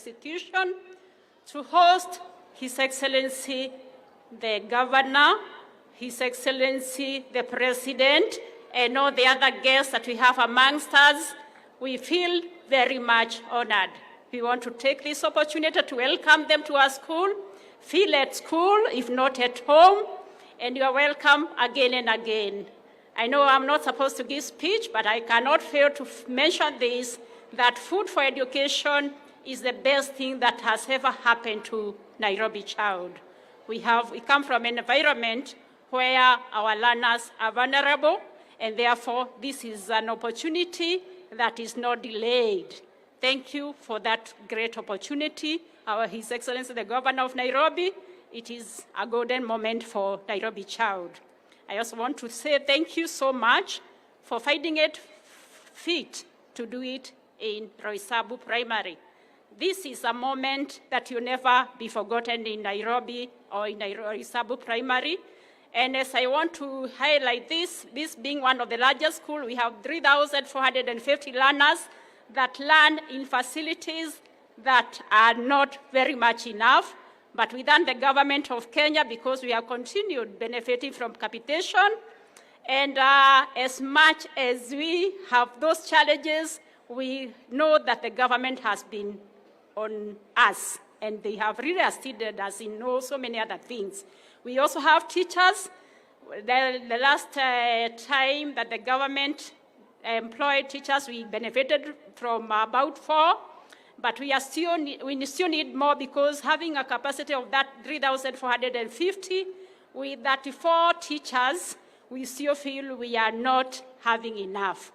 institution to host His Excellency the Governor, His Excellency the President, and all the other guests that we have amongst us. We feel very much honored. We want to take this opportunity to welcome them to our school. Feel at school, if not at home, and you are welcome again and again. I know I'm not supposed to give speech, but I cannot fail to mention this, that food for education is the best thing that has ever happened to Nairobi child. We come from an environment where our learners are vulnerable, and therefore this is an opportunity that is not delayed. Thank you for that great opportunity. His Excellency the Governor of Nairobi, it is a golden moment for Nairobi child. I also want to say thank you so much for finding it fit to do it in Roysambu Primary. This is a moment that will never be forgotten in Nairobi or in Roysambu Primary. And as I want to highlight this being one of the largest schools, we have 3,450 learners that learn in facilities that are not very much enough. But we thank the government of Kenya because we have continued benefiting from capitation. And as much as we have those challenges, we know that the government has been on us, and they have really assisted us in so many other things. We also have teachers. The last time that the government employed teachers, we benefited from about 4, but we still need more, because having a capacity of that 3,450 with 34 teachers, we still feel we are not having enough.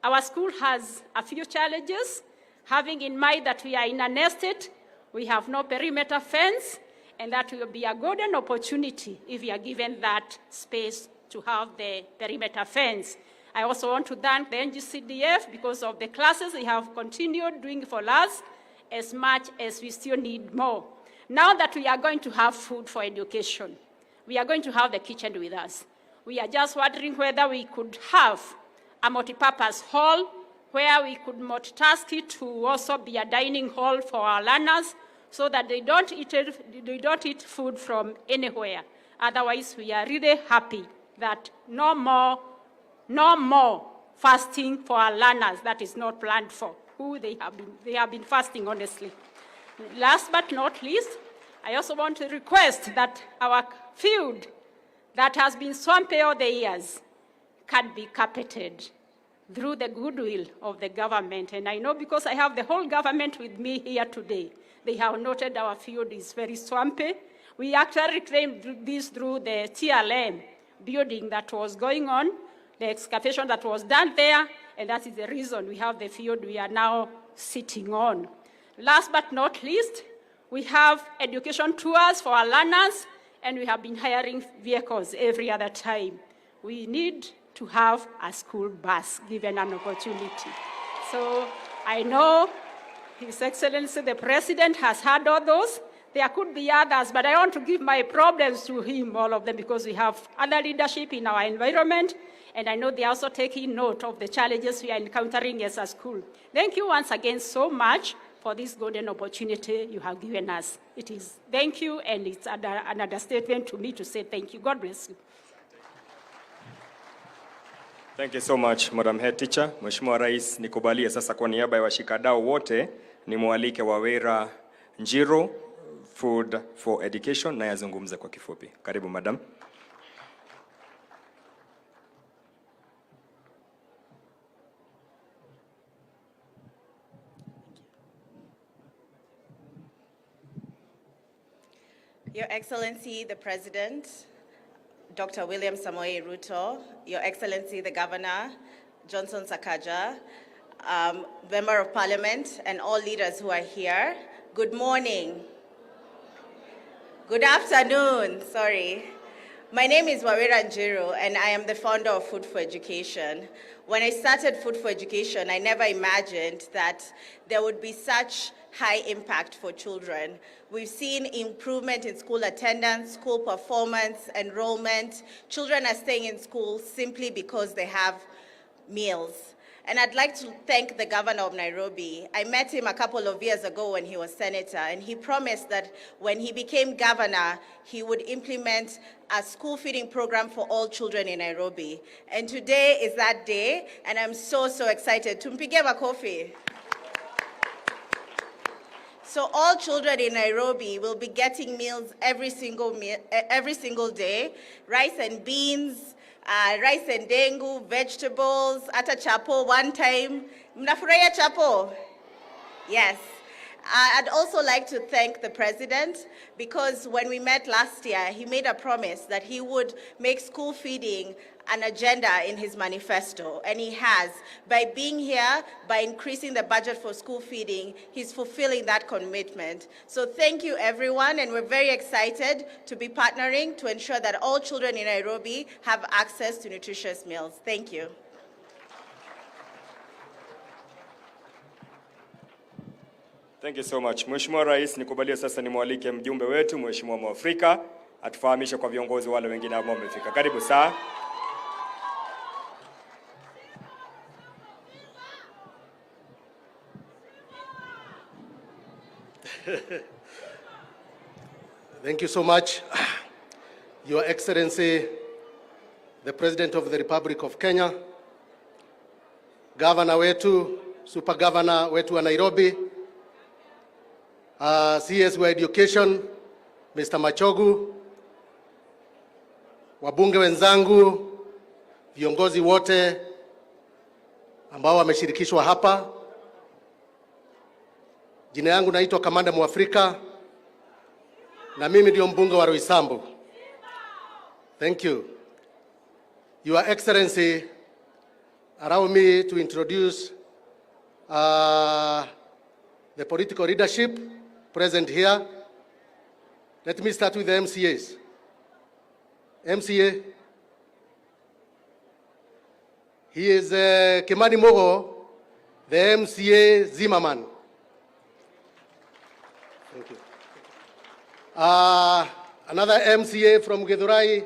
Our school has a few challenges, having in mind that we are in an estate, we have no perimeter fence, and that will be a golden opportunity if we are given that space to have the perimeter fence. I also want to thank the NGCDF because of the classes they have continued doing for us, as much as we still need more. Now that we are going to have food for education, we are going to have the kitchen with us. We are just wondering whether we could have a multipurpose hall where we could multitask it to also be a dining hall for our learners, so that they don't eat food from anywhere. Otherwise, we are really happy that no more fasting for our learners. That is not planned for. They have been fasting, honestly. Last but not least, I also want to request that our field that has been swampy all the years can be carpeted through the goodwill of the government. And I know, because I have the whole government with me here today, they have noted our field is very swampy. We actually claimed this through the TLM building that was going on, the excavation that was done there, and that is the reason we have the field we are now sitting on. Last but not least, we have education tours for our learners, and we have been hiring vehicles every other time. We need to have a school bus given an opportunity. So I know His Excellency the President has had all those. There could be others, but I want to give my problems to him, all of them, because we have other leadership in our environment, and I know they are also taking note of the challenges we are encountering as a school. Thank you once again so much for this golden opportunity you have given us. Thank you, and it's an understatement to me to say thank you. God bless you. Thank you so much, Madam Head Teacher. Mheshimiwa Rais, nikubalie sasa kwa niaba ya washikadau wote nimwalike Wawera Njiro, Food for Education, na yazungumze kwa kifupi. Karibu, Madam. Your Excellency, the President, Dr. William Samoei Ruto, Your Excellency, the Governor, Johnson Sakaja, Member of Parliament, and all leaders who are here, good morning. Good afternoon, sorry. My name is Wawera Njiro, and I am the founder of Food for Education. When I started Food for Education, I never imagined that there would be such high impact for children. We've seen improvement in school attendance, school performance, enrollment. Children are staying in school simply because they have meals. And I'd like to thank the governor of Nairobi. I met him a couple of years ago when he was senator, and he promised that when he became governor, he would implement a school feeding program for all children in Nairobi. And today is that day, and I'm so excited. Tumpige makofi. So all children in Nairobi will be getting meals every single day, rice and beans, rice and dengu, vegetables, ata chapo one time. Mnafurahia chapo? Yes. I'd also like to thank the president, because when we met last year, he made a promise that he would make school feeding an agenda in his manifesto, and he has. By being here, by increasing the budget for school feeding, he's fulfilling that commitment. So thank you, everyone, and we're very excited to be partnering to ensure that all children in Nairobi have access to nutritious meals. Thank you. Thank you so much. Mheshimiwa Rais, nikubalie sasa nimwalike mjumbe wetu Mheshimiwa Mwafrika atufahamishe kwa viongozi wale wengine ambao wamefika. Karibu sana. Thank you so much, Your Excellency, the President of the Republic of Kenya, Governor wetu, Super Governor wetu wa Nairobi, CS wa Education, Mr. Machogu, wabunge wenzangu, viongozi wote ambao wameshirikishwa hapa. Jina yangu naitwa Kamanda Mwafrika, na mimi ndio mbunge wa Roysambu. Thank you. Your Excellency, allow me to introduce the political leadership present here. Let me start with the MCAs. MCA, he is Kimani Mogo, the MCA Zimmerman. Thank you. Another MCA from Githurai,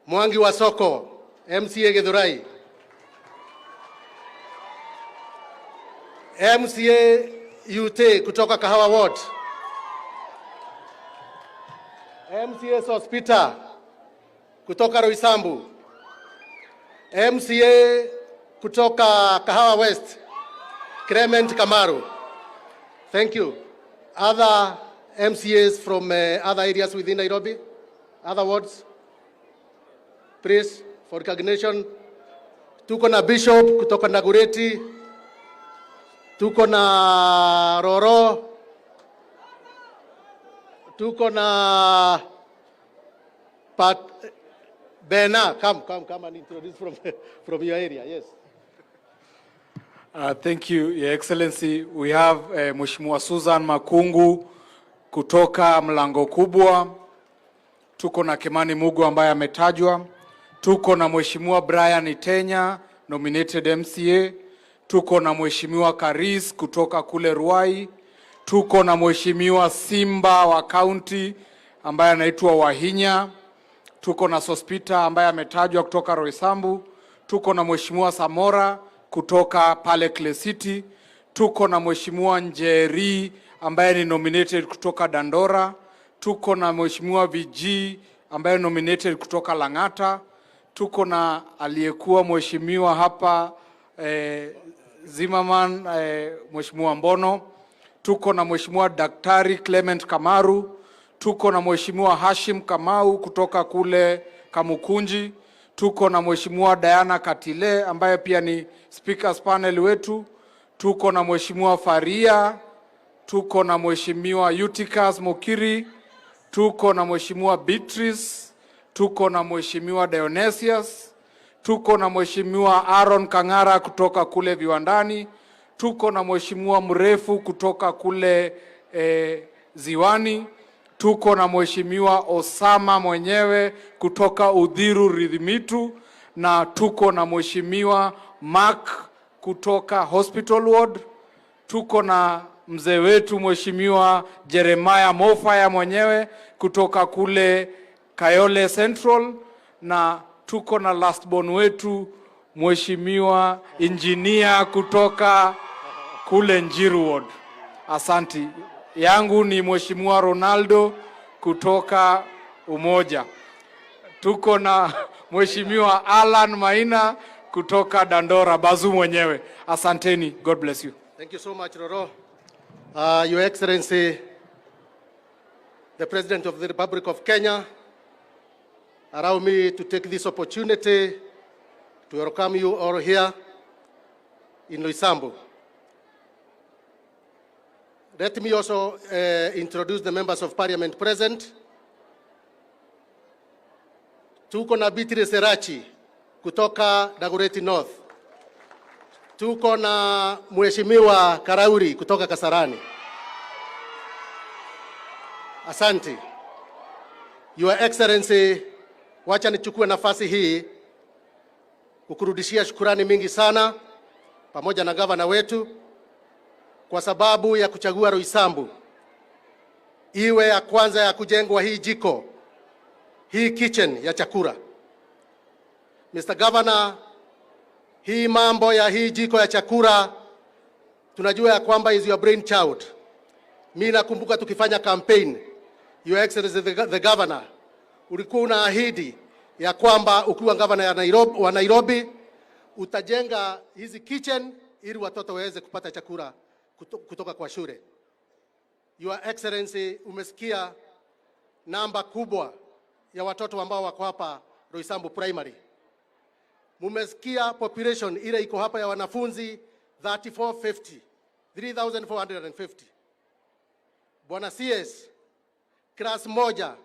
Mwangi Wasoko, MCA Githurai. MCA Ute kutoka Kahawa Ward. MCA Sospita kutoka Roysambu. MCA kutoka Kahawa West, Clement Kamaru. Thank you. Other MCAs from other areas within Nairobi, other wards, please, for recognition. Tuko na Bishop kutoka Nagureti, tuko na Roro, tuko na Bena. Come and introduce from your area. Yes. Thank you, Your Excellency. We have Mheshimiwa Susan Makungu kutoka Mlango Kubwa. Tuko na Kimani Mugo ambaye ametajwa. Tuko na Mheshimiwa Brian Itenya, nominated MCA. Tuko na Mheshimiwa Karis kutoka kule Ruai. Tuko na Mheshimiwa Simba wa county ambaye anaitwa Wahinya. Tuko na Sospita ambaye ametajwa kutoka Roysambu. Tuko na Mheshimiwa Samora kutoka pale Clay City. Tuko na Mheshimiwa Njeri ambaye ni nominated kutoka Dandora. Tuko na Mheshimiwa VG ambaye ni nominated kutoka Langata. Tuko na aliyekuwa mheshimiwa hapa Zimmerman, Mheshimiwa Mbono. Tuko na Mheshimiwa Daktari Clement Kamaru. Tuko na Mheshimiwa Hashim Kamau kutoka kule Kamukunji. Tuko na Mheshimiwa Diana Katile ambaye pia ni speakers panel wetu. Tuko na Mheshimiwa Faria. Tuko na Mheshimiwa Eutychus Mokiri. Tuko na Mheshimiwa Beatrice. Tuko na Mheshimiwa Dionysius. Tuko na Mheshimiwa Aaron Kangara kutoka kule Viwandani. Tuko na Mheshimiwa Mrefu kutoka kule Ziwani. Tuko na Mheshimiwa Osama mwenyewe kutoka Udhiru Ridhimitu, na tuko na Mheshimiwa Mark kutoka Hospital Ward. Tuko na mzee wetu Mheshimiwa Jeremiah Mofaya mwenyewe kutoka kule Kayole Central, na tuko na last born wetu Mheshimiwa Engineer kutoka kule Njiru Ward. Asanti. Yangu ni Mheshimiwa Ronaldo kutoka Umoja. Tuko na Mheshimiwa Alan Maina kutoka Dandora, Bazu mwenyewe. Asanteni. God bless you. Thank you so much, Roro. Your Excellency, the President of the Republic of Kenya, allow me to take this opportunity to welcome you all here in Roysambu. Let me also introduce the members of parliament present. Tuko na Beatrice Serachi kutoka Dagoretti North. Tuko na Mheshimiwa Karauri kutoka Kasarani. Asante. Your Excellency, wacha nichukue nafasi hii kukurudishia shukrani mingi sana pamoja na gavana wetu kwa sababu ya kuchagua Roysambu iwe ya kwanza ya kujengwa hii jiko, hii kitchen ya chakula. Mr. Governor, hii mambo ya hii jiko ya chakula tunajua ya kwamba is your brain child. Mimi nakumbuka tukifanya campaign, Your Excellency the Governor, ulikuwa unaahidi ya kwamba ukiwa governor ya Nairobi utajenga hizi kitchen ili watoto waweze kupata chakula kutoka kwa shule. Your Excellency, umesikia namba kubwa ya watoto ambao wako hapa Roysambu Primary. Mumesikia population ile iko hapa ya wanafunzi 3450. Bwana CS, class moja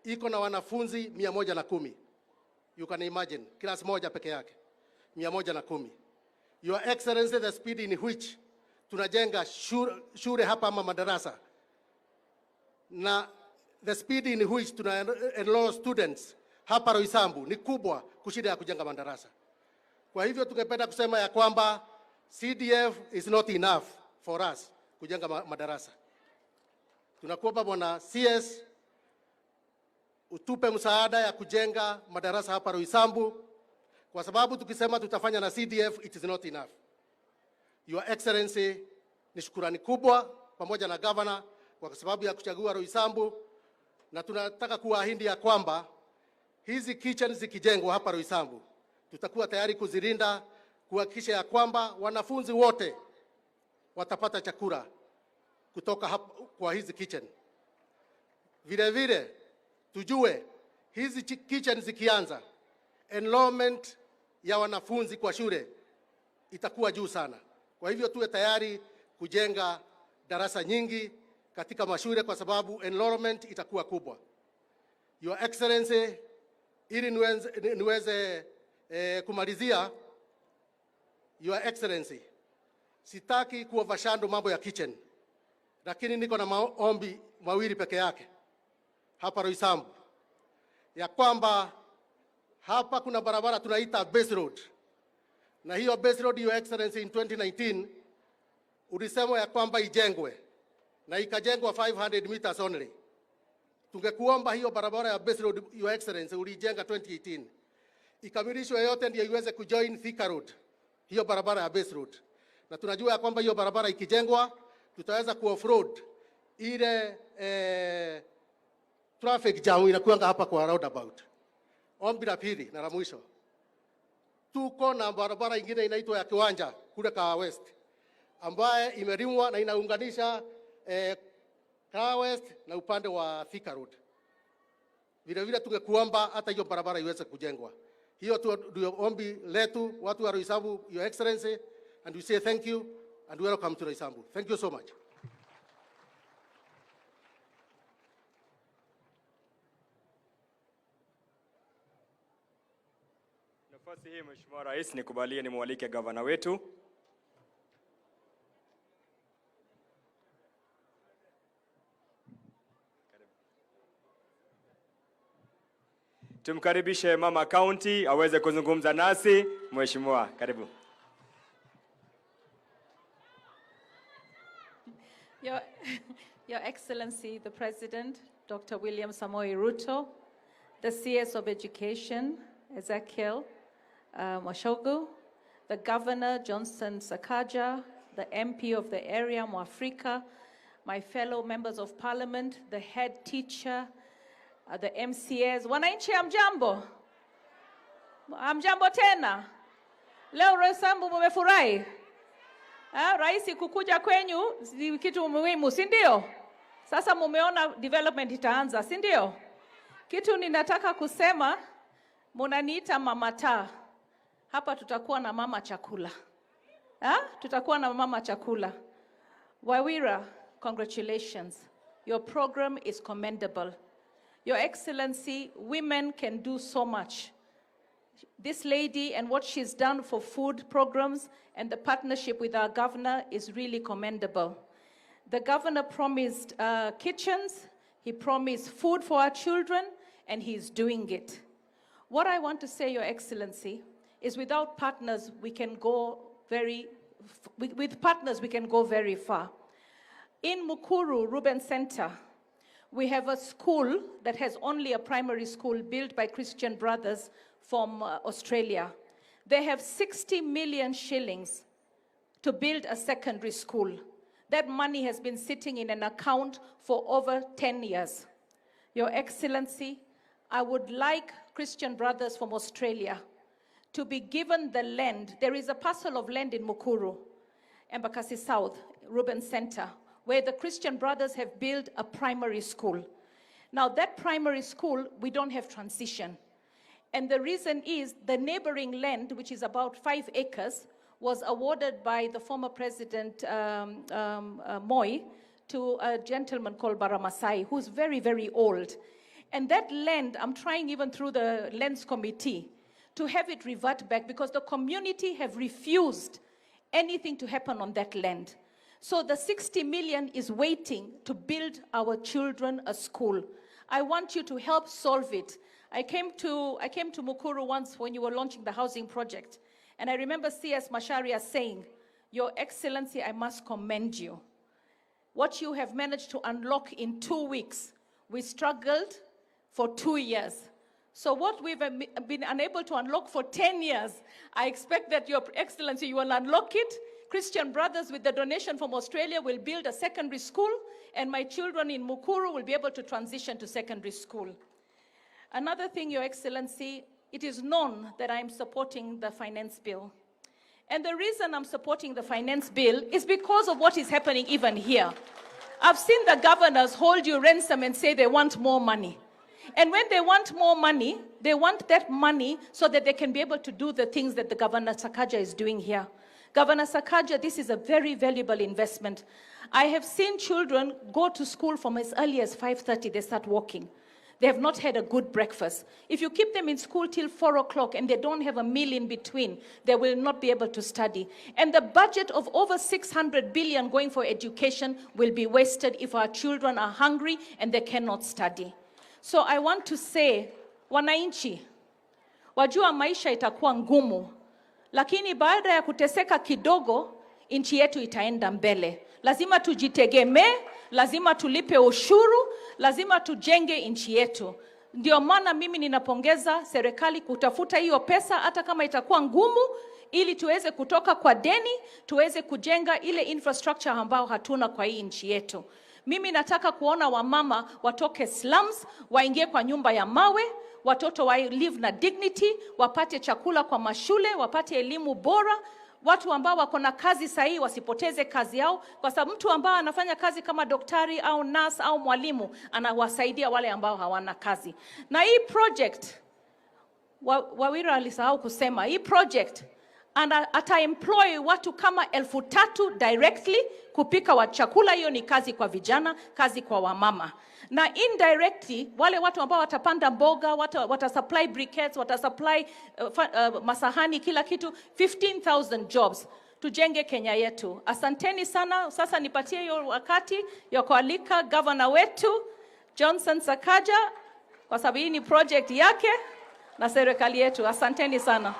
iko na wanafunzi 110. You can imagine, class moja peke yake 110. Your Excellency, the speed in which tunajenga shule hapa ama madarasa na the speed in which tuna enroll students hapa Roysambu ni kubwa kushinda ya kujenga madarasa. Kwa hivyo tungependa kusema ya kwamba CDF is not enough for us kujenga madarasa. Tunakuomba Bwana CS utupe msaada ya kujenga madarasa hapa Roysambu kwa sababu tukisema tutafanya na CDF it is not enough. Your Excellency, ni shukrani kubwa pamoja na governor kwa sababu ya kuchagua Roysambu, na tunataka kuahidi ya kwamba hizi kitchen zikijengwa hapa Roysambu tutakuwa tayari kuzilinda, kuhakikisha ya kwamba wanafunzi wote watapata chakula kutoka hapa kwa hizi kitchen. Vile vile tujue hizi kitchen zikianza, enrollment ya wanafunzi kwa shule itakuwa juu sana. Kwa hivyo tuwe tayari kujenga darasa nyingi katika mashule kwa sababu enrollment itakuwa kubwa. Your Excellency, ili niweze kumalizia, Your Excellency, sitaki kuovershadow mambo ya kitchen, lakini niko na maombi mawili peke yake hapa Roysambu, ya kwamba hapa kuna barabara tunaita Base Road, na hiyo Base Road, Your Excellency, in 2019 ulisema ya kwamba ijengwe na ikajengwa 500 meters only. Tungekuomba hiyo barabara ya Base Road, Your Excellency, ulijenga 2018 ikamilishwe yote ndio iweze kujoin Thika Road, hiyo barabara ya Base Road. Na tunajua ya kwamba hiyo barabara ikijengwa tutaweza ku-off-road ile traffic jam inakuanga hapa kwa roundabout. Ombi la pili na la mwisho, tuko na barabara ingine inaitwa ya Kiwanja kule Kawa West ambaye imelimwa na inaunganisha Kawa West na upande wa Thika Road. Vile vile tungekuomba hata hiyo barabara iweze kujengwa. Hiyo tu ndio ombi letu watu wa Roysambu, Your Excellency, and we say thank you and welcome to Roysambu. Thank you so much. Nafasi hii Mheshimiwa Rais, nikubalie nimwalike gavana wetu. Tumkaribishe Mama County aweze kuzungumza nasi. Mheshimiwa, karibu. Your Excellency, the President, Dr. William Samoei Ruto, the CS of Education, Ezekiel, Mashogu, the Governor, Johnson Sakaja, the MP of the area, Mwafrika, my fellow members of parliament, the head teacher, the MCAs. Wananchi hamjambo? Hamjambo tena? Leo Roysambu mumefurahi? Raisi kukuja kwenyu ni kitu muhimu, si ndio? Sasa mumeona development itaanza, si ndio? Kitu ninataka kusema, munaniita mama taa. Hapa tutakuwa na mama chakula. Tutakuwa na mama chakula. Wawira, congratulations. Your program is commendable. Your Excellency, women can do so much. This lady and what she's done for food programs and the partnership with our governor is really commendable. The governor promised kitchens, he promised food for our children, and he's doing it. What I want to say, Your Excellency, is without partners, we can go with partners, we can go very far. In Mukuru Ruben Center, we have a school that has only a primary school built by Christian brothers from Australia. They have 60 million shillings to build a secondary school. That money has been sitting in an account for over 10 years. Your Excellency, I would like Christian brothers from Australia to be given the land. There is a parcel of land in Mukuru, Embakasi South, Ruben Center, where the Christian brothers have built a primary school. Now that primary school, we don't have transition. And the reason is the neighboring land, which is about 5 acres, was awarded by the former president, Moi, to a gentleman called Baramasai, who's very, very old. And that land, I'm trying even through the lands committee to have it revert back because the community have refused anything to happen on that land. So the 60 million is waiting to build our children a school. I want you to help solve it. I came to Mukuru once when you were launching the housing project. And I remember C.S. Macharia saying, Your Excellency, I must commend you. What you have managed to unlock in 2 weeks, we struggled for 2 years. So what we've been unable to unlock for 10 years, I expect that Your Excellency, you will unlock it. Christian brothers with the donation from Australia will build a secondary school, and my children in Mukuru will be able to transition to secondary school. Another thing, Your Excellency, it is known that I'm supporting the finance bill. And the reason I'm supporting the finance bill is because of what is happening even here. I've seen the governors hold you ransom and say they want more money. And when they want more money, they want that money so that they can be able to do the things that the Governor Sakaja is doing here. Governor Sakaja, this is a very valuable investment. I have seen children go to school from as early as 5:30, they start walking. They have not had a good breakfast. If you keep them in school till 4 o'clock and they don't have a meal in between, they will not be able to study. And the budget of over 600 billion going for education will be wasted if our children are hungry and they cannot study. So I want to say, wananchi, wajua maisha itakuwa ngumu, lakini baada ya kuteseka kidogo, nchi yetu itaenda mbele. Lazima tujitegemee, lazima tulipe ushuru, lazima tujenge nchi yetu. Ndio maana mimi ninapongeza serikali kutafuta hiyo pesa hata kama itakuwa ngumu, ili tuweze kutoka kwa deni, tuweze kujenga ile infrastructure ambao hatuna kwa hii nchi yetu. Mimi nataka kuona wamama watoke slums, waingie kwa nyumba ya mawe, watoto wa live na dignity, wapate chakula kwa mashule, wapate elimu bora. Watu ambao wako na kazi sahihi wasipoteze kazi yao, kwa sababu mtu ambao anafanya kazi kama daktari au nurse au mwalimu anawasaidia wale ambao hawana kazi. Na hii project, Wawira alisahau kusema, hii project ata-employ watu kama 3,000 directly kupika wa chakula. Hiyo ni kazi kwa vijana, kazi kwa wamama. Na indirectly, wale watu ambao watapanda mboga, watasupply briquettes, watasupply masahani, kila kitu, 15,000 jobs. Tujenge Kenya yetu. Asanteni sana. Sasa nipatie hiyo wakati ya kualika governor wetu Johnson Sakaja, kwa sababu hii ni project yake na serikali yetu. Asanteni sana.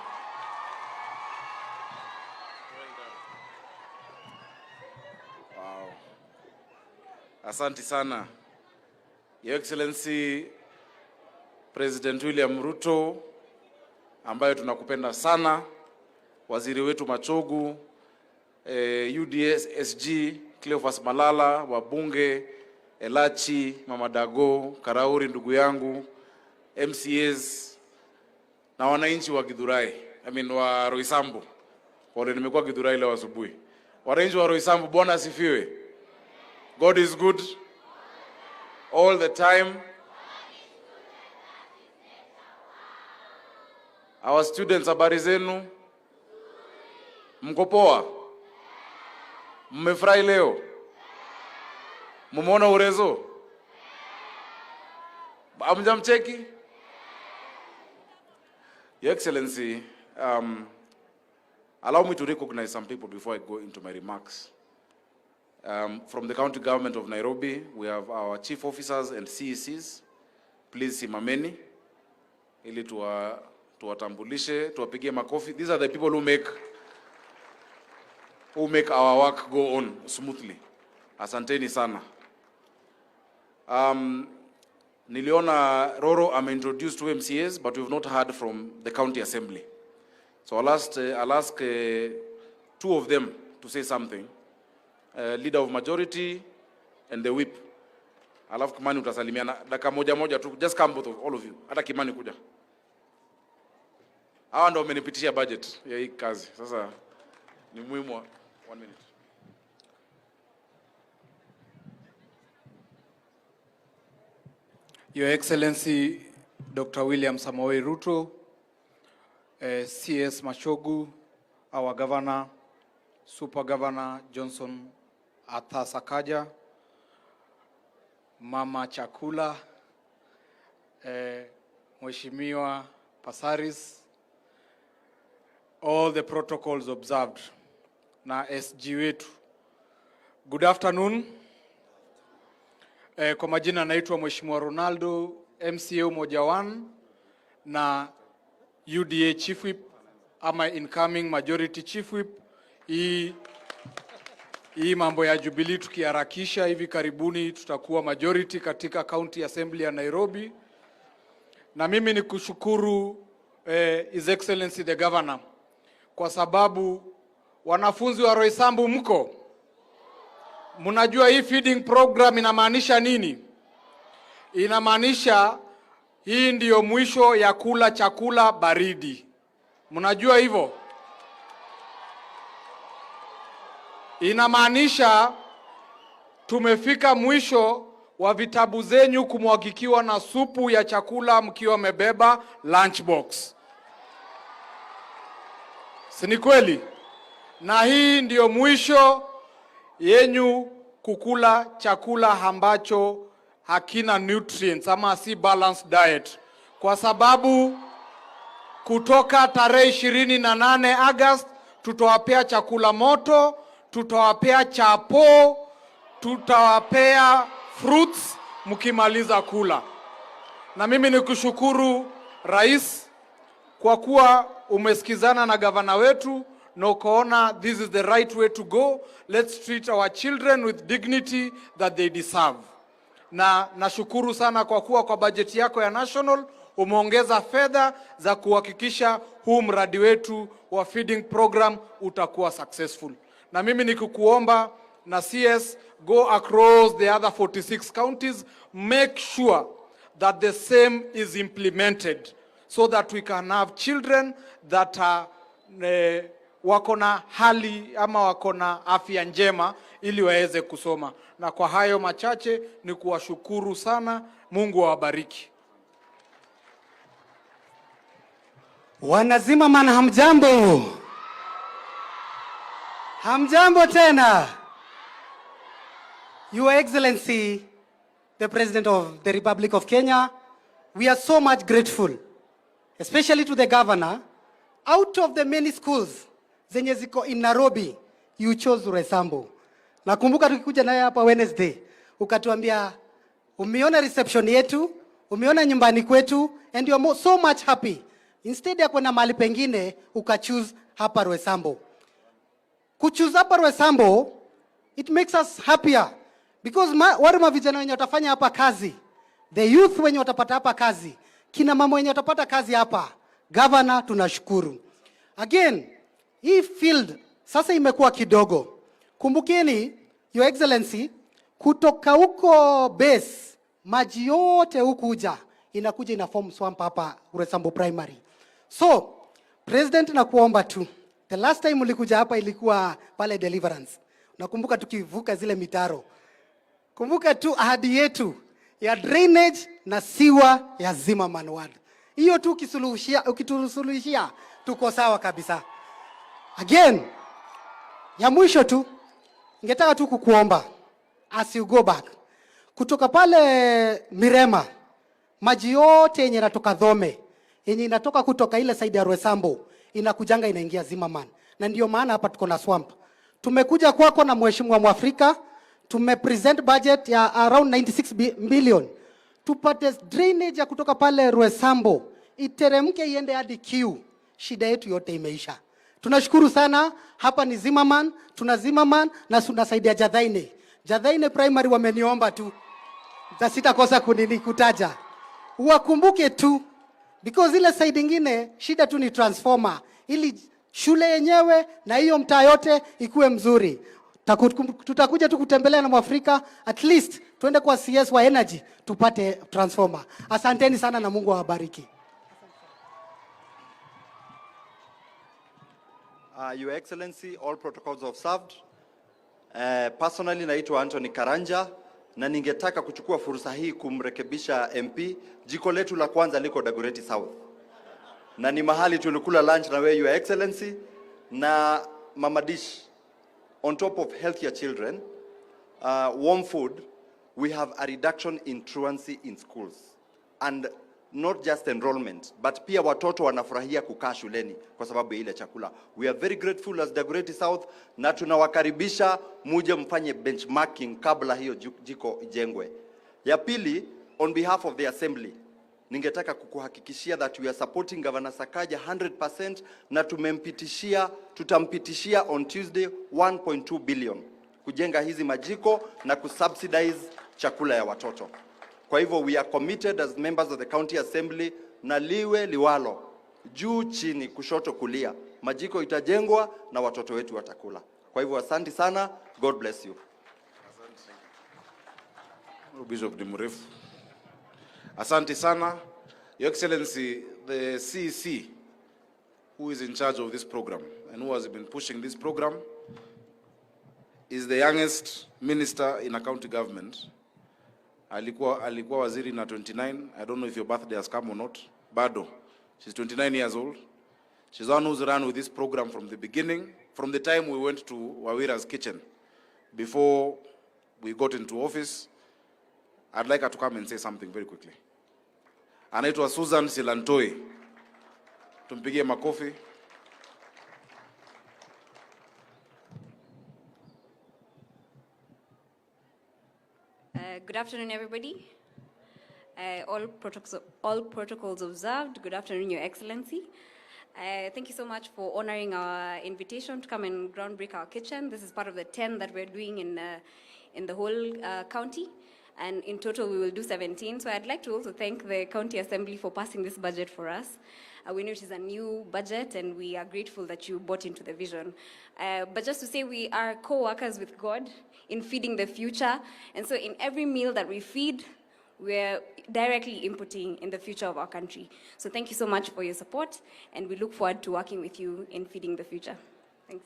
Wow. Asante sana. Your Excellency President William Ruto ambayo tunakupenda sana, waziri wetu Machogu, UDS SG Cleophas Malala, wabunge Elachi, Mama Dago, Karauri ndugu yangu, MCAs na wananchi wa Githurai, wa Roysambu. Wale nimekuwa Githurai leo asubuhi. Wananchi wa Roysambu, Bwana asifiwe. God is good all the time. Our students, habari zenu? Mko poa? Mmefurahi leo? Mumeona urezo? Amjamcheki? Your Excellency, allow me to recognize some people before I go into my remarks. From the county government of Nairobi, we have our chief officers and CECs. Please simameni ili tuwatambulishe, tuwapigie makofi. These are the people who make our work go on smoothly. Asanteni sana. Niliona Roro introduced 2 MCAs, but we've not heard from the county assembly. So I'll ask 2 of them to say something. Leader of majority and the whip. Alafu Kimani utasalimiana dakika moja tu. Just come both of all of you. Hata Kimani kuja. Hawa ndio wamenipitisha budget ya hii kazi. Sasa ni muhimu 1 minute. Your Excellency Dr. William Samoei Ruto, CS Machogu, our Governor, Super Governor Johnson Sakaja, Mama Chakula, Mheshimiwa Pasaris, all the protocols observed, na SG wetu. Good afternoon. Kwa majina naitwa Mheshimiwa Ronaldo, MCA Umoja 1 na UDA Chief Whip ama incoming majority Chief Whip. Hii mambo ya Jubilee tukiharakisha, hivi karibuni tutakuwa majority katika County Assembly ya Nairobi. Na mimi ni kushukuru His Excellency the Governor kwa sababu wanafunzi wa Roysambu mko. Mnajua hii feeding program inamaanisha nini? Inamaanisha hii ndiyo mwisho ya kula chakula baridi. Mnajua hivyo? Inamaanisha tumefika mwisho wa vitabu zenyu kumwagikiwa na supu ya chakula mkiwa mebeba lunchbox. Si ni kweli? Na hii ndiyo mwisho yenyu kukula chakula ambacho hakina nutrients ama si balanced diet. Kwa sababu kutoka tarehe 28 August tutawapea chakula moto, tutawapea chapo, tutawapea fruits mkimaliza kula. Na mimi nikushukuru Rais kwa kuwa umesikizana na gavana wetu na ukaona this is the right way to go. Let's treat our children with dignity that they deserve. Na nashukuru sana kwa kuwa kwa bajeti yako ya national umeongeza fedha za kuhakikisha huu mradi wetu wa feeding program utakuwa successful. Na mimi nikukuomba na CS go across the other 46 counties, make sure that the same is implemented so that we can have children that are wako na hali ama wako na afya njema ili waweze kusoma. Na kwa hayo machache ni kuwashukuru sana. Mungu awabariki. Wanazima man, hamjambo? Hamjambo tena. Your Excellency, the President of the Republic of Kenya, we are so much grateful, especially to the Governor. Out of the many schools zenye ziko in Nairobi, you chose Roysambu. Nakumbuka tukikuja naye hapa Wednesday, ukatuambia umeona reception yetu, umeona nyumbani kwetu, and you are so much happy. Instead ya kwenda mahali pengine, ukachoose hapa Roysambu. Kuchoose hapa Roysambu, it makes us happier. Because wale mavijana wenye watafanya hapa kazi, the youth wenye watapata hapa kazi, kina mama wenye watapata kazi hapa, Governor, tunashukuru. Again, hii field sasa imekuwa kidogo. Kumbukeni, Your Excellency, kutoka huko base, maji yote hukuja, inakuja ina form swamp hapa Roysambu Primary. So, President nakuomba tu, the last time ulikuja hapa ilikuwa pale Deliverance. Nakumbuka tukivuka zile mitaro. Kumbuka tu ahadi yetu ya drainage na siwa ya Zimmerman Ward. Hiyo tu ukitusuluhishia tuko sawa kabisa. Again, ya mwisho tu, ningetaka tu kukuomba as you go back. Kutoka pale Mirema, maji yote yenye inatoka Dhome, yenye inatoka kutoka ile side ya Roysambu, inakujanga inaingia Zimmerman. Na ndio maana hapa tuko na swamp. Tumekuja kwako na mheshimiwa Mwafrika, tumepresent budget ya around 96 billion. Tupate drainage ya kutoka pale Roysambu, iteremke iende hadi Kiu. Shida yetu yote imeisha. Tunashukuru sana, hapa ni Zimmerman, tuna Zimmerman na tunasaidia Jadhaine. Jadhaine Primary wameniomba tu. Sitakosa kutaja. Uwakumbuke tu, because ile side ingine shida tu ni transformer, ili shule yenyewe na hiyo mtaa yote ikuwe mzuri. Tutakuja tu kutembelea na Mwafrika, at least tuende kwa CS wa energy tupate transformer. Asanteni sana na Mungu awabariki. Your Excellency, all protocols observed. Personally naitwa Anthony Karanja na ningetaka kuchukua fursa hii kumrekebisha MP. Jiko letu la kwanza liko Dagoretti South. Na ni mahali tulikula lunch na wewe Your Excellency, na Mama Dish. On top of healthier children, warm food, we have a reduction in truancy in schools. And not just enrollment, but pia watoto wanafurahia kukaa shuleni kwa sababu ya ile chakula. We are very grateful as Dagoretti South, na tunawakaribisha muje mfanye benchmarking kabla hiyo jiko ijengwe. Ya pili, on behalf of the assembly, ningetaka kukuhakikishia that we are supporting Governor Sakaja 100%, na tutampitishia on Tuesday 1.2 billion kujenga hizi majiko na kusubsidize chakula ya watoto. Kwa hivyo we are committed as members of the county assembly, na liwe liwalo, juu chini kushoto kulia, majiko itajengwa na watoto wetu watakula. Kwa hivyo asante sana, God bless you. Bishop Dimurefu. Asante sana. Your Excellency, the CEC who is in charge of this program and who has been pushing this program is the youngest minister in a county government. Alikuwa waziri na 29. I don't know if your birthday has come or not. Bado. She's 29 years old. She's the one who's run with this program from the beginning, from the time we went to Wawira's kitchen. Before we got into office, I'd like her to come and say something very quickly. Anaitwa Susan Silantoi. Tumpigie makofi. Good afternoon, everybody. All protocols observed. Good afternoon, Your Excellency. Thank you so much for honoring our invitation to come and groundbreak our kitchen. This is part of the 10 that we're doing in the whole county. And in total, we will do 17. So I'd like to also thank the County Assembly for passing this budget for us. We know it is a new budget, and we are grateful that you bought into the vision. But just to say, we are co-workers with God in feeding the future. And so in every meal that we feed, we're directly inputting in the future of our country. So thank you so much for your support, and we look forward to working with you in feeding the future. Thanks.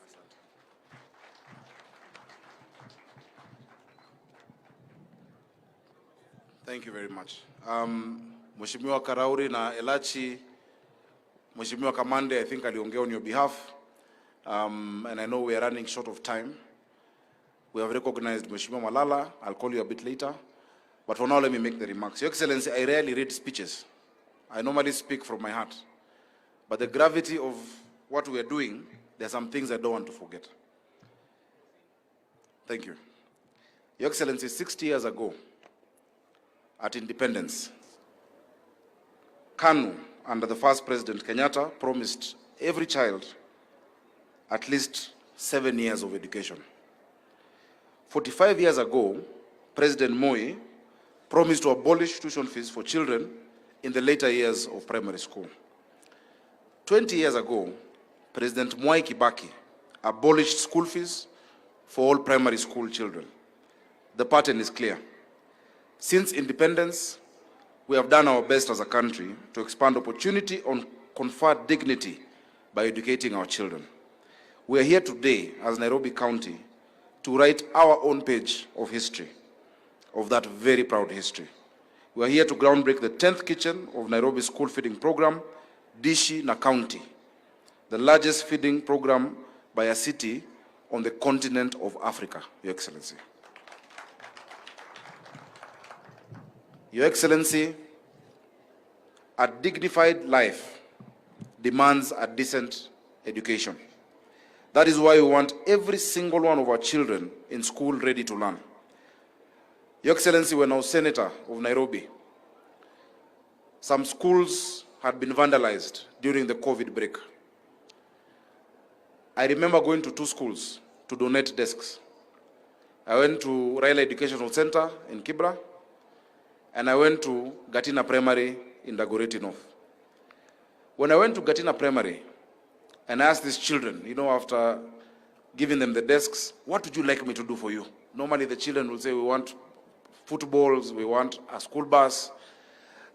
Thank you very much. Mheshimiwa Karauri na Elachi, Mheshimiwa Kamande, I think aliongea on your behalf, and I know we are running short of time. We have recognized Mheshimiwa Malala. I'll call you a bit later. But for now, let me make the remarks. Your Excellency, I rarely read speeches. I normally speak from my heart. But the gravity of what we are doing, there are some things I don't want to forget. Thank you. Your Excellency, 60 years ago, at independence, KANU, under the first President Kenyatta, promised every child at least 7 years of education. 45 years ago, President Moi promised to abolish tuition fees for children in the later years of primary school. 20 years ago, President Mwai Kibaki abolished school fees for all primary school children. The pattern is clear. Since independence, we have done our best as a country to expand opportunity and confer dignity by educating our children. We are here today as Nairobi County to write our own page of history, of that very proud history. We are here to groundbreak the 10th kitchen of Nairobi school feeding program, Dishi na County, the largest feeding program by a city on the continent of Africa, Your Excellency. Your Excellency, a dignified life demands a decent education. That is why we want every single one of our children in school ready to learn. Your Excellency, when I was Senator of Nairobi, some schools had been vandalized during the COVID break. I remember going to 2 schools to donate desks. I went to Raila Educational Center in Kibra, and I went to Gatina Primary in Dagoretti North. When I went to Gatina Primary, and I asked these children, after giving them the desks, what would you like me to do for you? Normally the children will say, we want footballs, we want a school bus.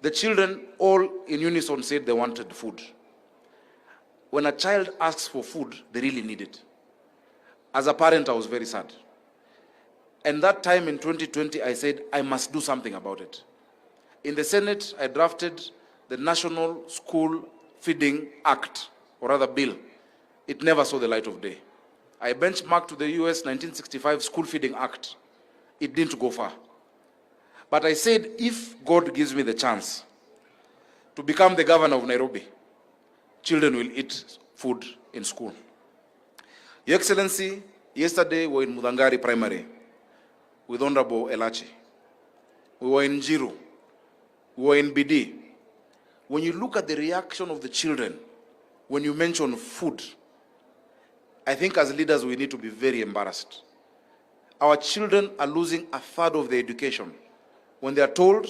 The children all in unison said they wanted food. When a child asks for food, they really need it. As a parent, I was very sad. And that time in 2020, I said, I must do something about it. In the Senate, I drafted the National School Feeding Act, or rather bill. It never saw the light of day. I benchmarked to the US 1965 School Feeding Act. It didn't go far. But I said, if God gives me the chance to become the governor of Nairobi, children will eat food in school. Your Excellency, yesterday we were in Mudangari Primary with Honorable Elachi. We were in Njiru. We were in BD. When you look at the reaction of the children, when you mention food, I think as leaders we need to be very embarrassed. Our children are losing a third of their education when they are told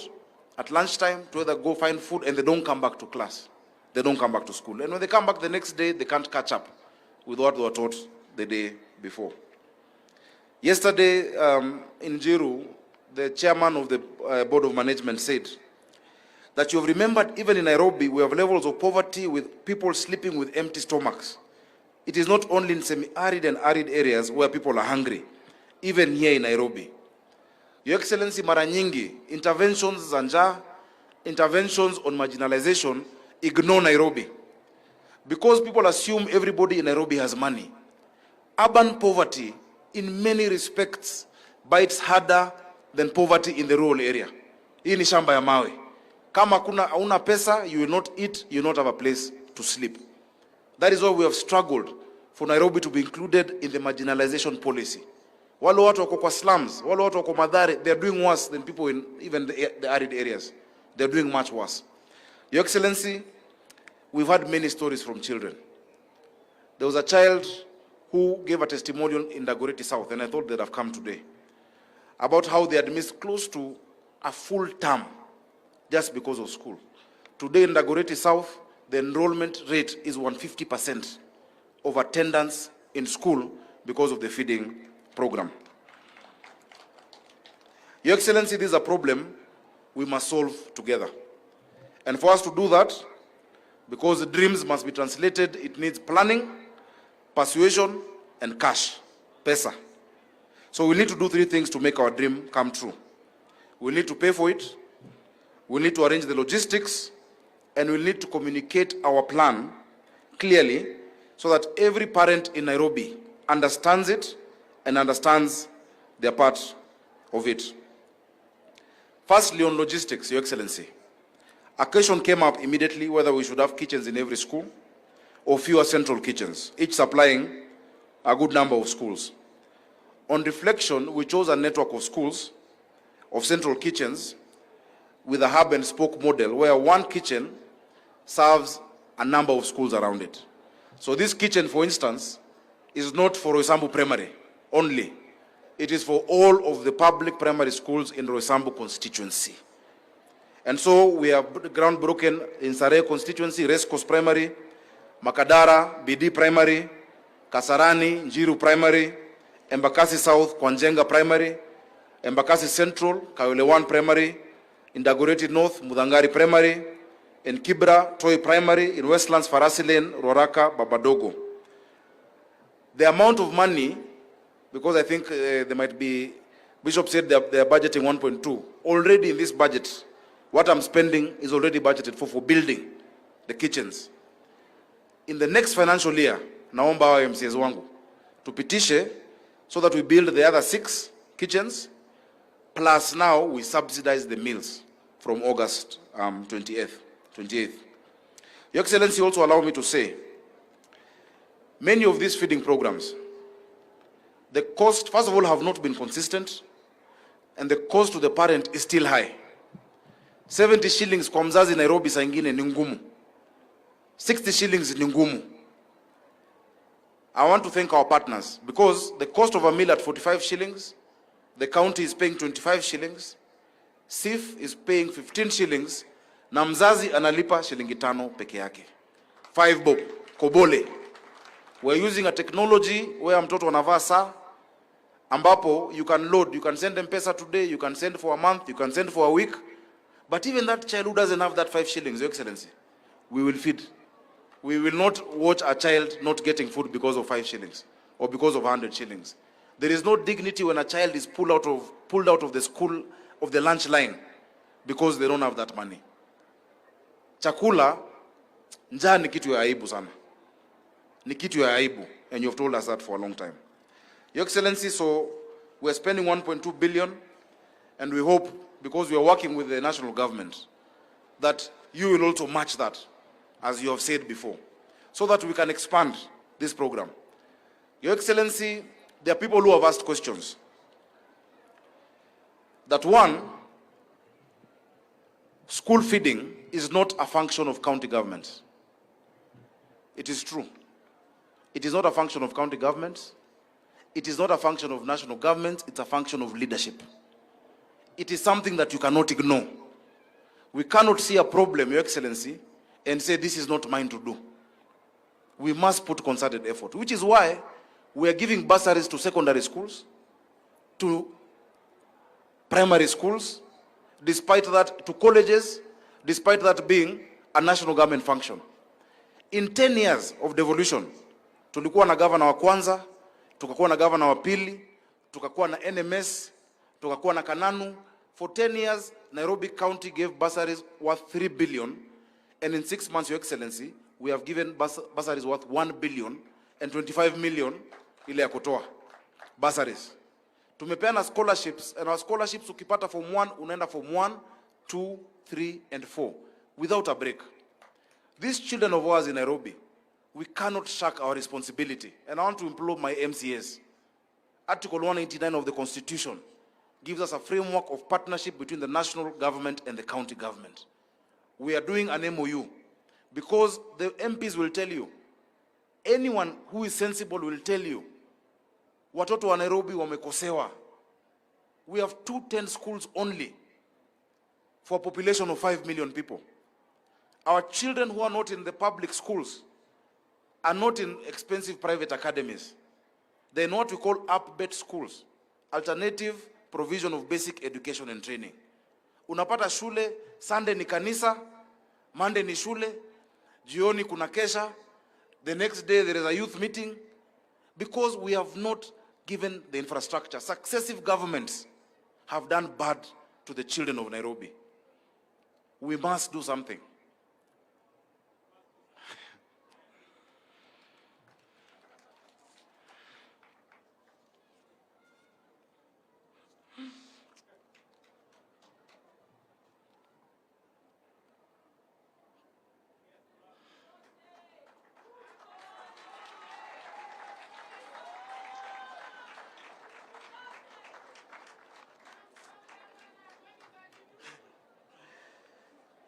at lunchtime to either go find food and they don't come back to class. They don't come back to school. And when they come back the next day, they can't catch up with what they were taught the day before. Yesterday in Jiru, the chairman of the board of management said that you have remembered even in Nairobi, we have levels of poverty with people sleeping with empty stomachs. It is not only in semi-arid and arid areas where people are hungry, even here in Nairobi. Your Excellency, mara nyingi, interventions za njaa, interventions on marginalization ignore Nairobi. Because people assume everybody in Nairobi has money. Urban poverty, in many respects, bites harder than poverty in the rural area. Hii ni shamba ya mawe. Kama hauna pesa, you will not eat, you will not have a place to sleep. That is why we have struggled for Nairobi to be included in the marginalization policy. Wale watu wako kwa slums, wale watu wako Mathare, they are doing worse than people in even the arid areas. They are doing much worse. Your Excellency, we've had many stories from children. There was a child who gave a testimonial in Dagoretti South, and I thought they'd have come today, about how they had missed close to a full term just because of school. Today in Dagoretti South, the enrollment rate is 150% of attendance in school because of the feeding program. Your Excellency, this is a problem we must solve together. And for us to do that, because the dreams must be translated, it needs planning, persuasion, and cash, pesa. So we need to do 3 things to make our dream come true. We need to pay for it, we need to arrange the logistics, and we need to communicate our plan clearly so that every parent in Nairobi understands it and understands their part of it. Firstly, on logistics, Your Excellency, a question came up immediately whether we should have kitchens in every school or fewer central kitchens, each supplying a good number of schools. On reflection, we chose a network of schools, of central kitchens, with a hub and spoke model where one kitchen serves a number of schools around it. So this kitchen, for instance, is not for Roysambu Primary only. It is for all of the public primary schools in Roysambu constituency. And so we have groundbroken in Sarai constituency, Race Course Primary, Makadara, BD Primary, Kasarani, Njiru Primary, Embakasi South, Kwanjenga Primary, Embakasi Central, Kayole 1 Primary, in Dagoretti North, Mudangari Primary, in Kibra, Toi Primary, in Westlands, Farasi Lane, Roraka, Babadogo. The amount of money, because I think there might be, Bishop said they are budgeting 1.2. Already in this budget, what I'm spending is already budgeted for building the kitchens. In the next financial year, naomba wa MCs wangu, tupitishe so that we build the other 6 kitchens, plus now we subsidize the meals from August 28th. Your Excellency, also allow me to say, many of these feeding programs, the cost, first of all, have not been consistent, and the cost to the parent is still high. 70 shillings kwa mzazi Nairobi saa ingine ni ngumu. 60 shillings ni ngumu. I want to thank our partners, because the cost of a meal at 45 shillings, the county is paying 25 shillings, SIF is paying 15 shillings, na mzazi analipa shilingi 5 peke yake. 5 bob, kobole. We're using a technology where mtoto anavaa saa, ambapo you can load, you can send them pesa today, you can send for a month, you can send for a week, but even that child who doesn't have that 5 shillings, Your Excellency, we will feed. We will not watch a child not getting food because of 5 shillings or because of 100 shillings. There is no dignity when a child is pulled out of the school, of the lunch line, because they don't have that money. Chakula, njaa ni kitu ya aibu sana. Ni kitu ya aibu, and you have told us that for a long time. Your Excellency, so we're spending 1.2 billion, and we hope, because we are working with the national government, that you will also match that, as you have said before, so that we can expand this program. Your Excellency, there are people who have asked questions. That one, school feeding is not a function of county government. It is true. It is not a function of county governments. It is not a function of national government. It's a function of leadership. It is something that you cannot ignore. We cannot see a problem, Your Excellency, and say this is not mine to do. We must put concerted effort, which is why we are giving bursaries to secondary schools, to primary schools, despite that, to colleges, despite that being a national government function. In 10 years of devolution, tulikuwa na governor wa kwanza, tukakuwa na governor wa pili, tukakuwa na NMS, tukakuwa na Kananu. For 10 years, Nairobi County gave bursaries worth 3 billion, and in 6 months, Your Excellency, we have given bursaries worth 1 billion and 25 million ile ya kutoa bursaries. Tumepeana scholarships, and our scholarships ukipata form 1 unaenda form 1, 2, 3 and 4 without a break. These children of ours in Nairobi, we cannot shirk our responsibility. And I want to implore my MCAs. Article 189 of the Constitution gives us a framework of partnership between the national government and the county government. We are doing an MOU, because the MPs will tell you, anyone who is sensible will tell you, watoto wa Nairobi wamekosewa. We have 210 schools only for a population of 5 million people. Our children who are not in the public schools are not in expensive private academies. They're in what we call up-bet schools, alternative provision of basic education and training. Unapata shule, Sunday ni kanisa, Monday ni shule, jioni kuna kesha, the next day there is a youth meeting, because we have not given the infrastructure. Successive governments have done bad to the children of Nairobi. We must do something.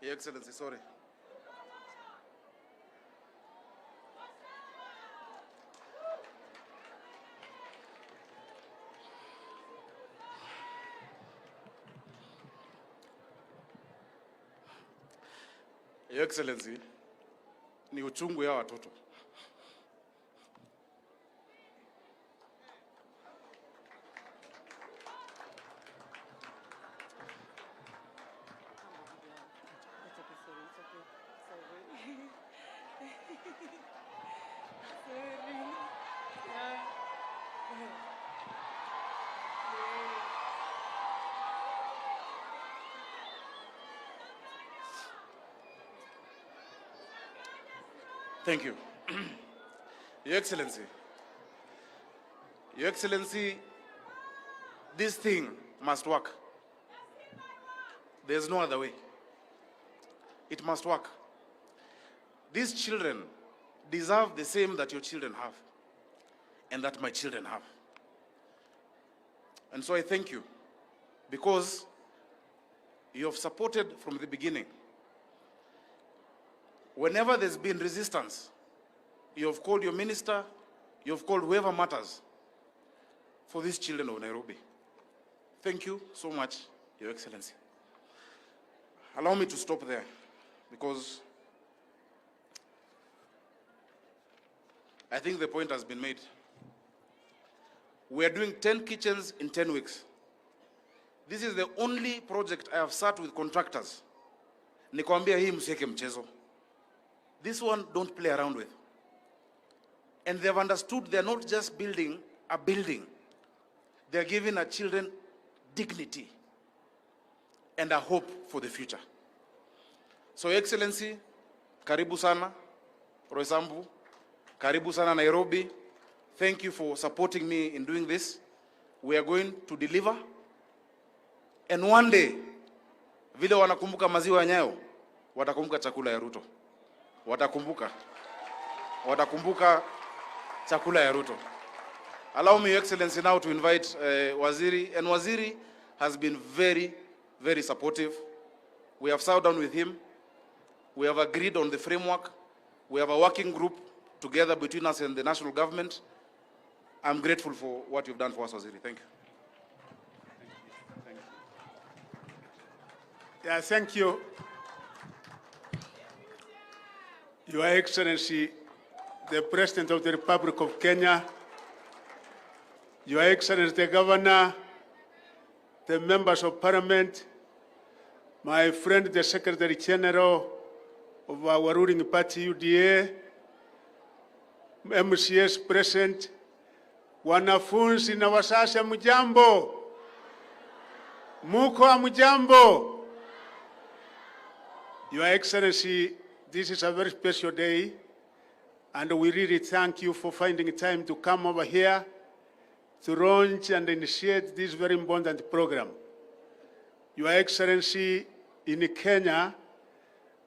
Your Excellency, sorry. Your Excellency, ni uchungu ya watoto. Thank you. Your Excellency. Your Excellency, this thing must work. There's no other way. It must work. These children deserve the same that your children have and that my children have. And so I thank you because you have supported from the beginning. Whenever there's been resistance, you have called your minister, you have called whoever matters for these children of Nairobi. Thank you so much, Your Excellency. Allow me to stop there because I think the point has been made. We are doing 10 kitchens in 10 weeks. This is the only project I have sat with contractors. Nikwambia hii msieke mchezo. This one, don't play around with. And they have understood they are not just building a building. They are giving our children dignity and a hope for the future. So, Your Excellency, karibu sana, Roysambu, karibu sana, Nairobi. Thank you for supporting me in doing this. We are going to deliver. And one day, vile wanakumbuka maziwa ya Nyayo, watakumbuka chakula ya Ruto. Watakumbuka chakula ya Ruto. Allow me, Your Excellency, now to invite Waziri. And Waziri has been very, very supportive. We have sat down with him. We have agreed on the framework. We have a working group together between us and the national government. I'm grateful for what you've done for us, Waziri. Thank you. Yeah, thank you. Your Excellency, the President of the Republic of Kenya, Your Excellency, the Governor, the members of Parliament, my friend, the Secretary General of our ruling party, UDA, MCS present, wanafunzi na wasasa mjambo, muko mjambo. Your Excellency, this is a very special day, and we really thank you for finding time to come over here to launch and initiate this very important program. Your Excellency, in Kenya,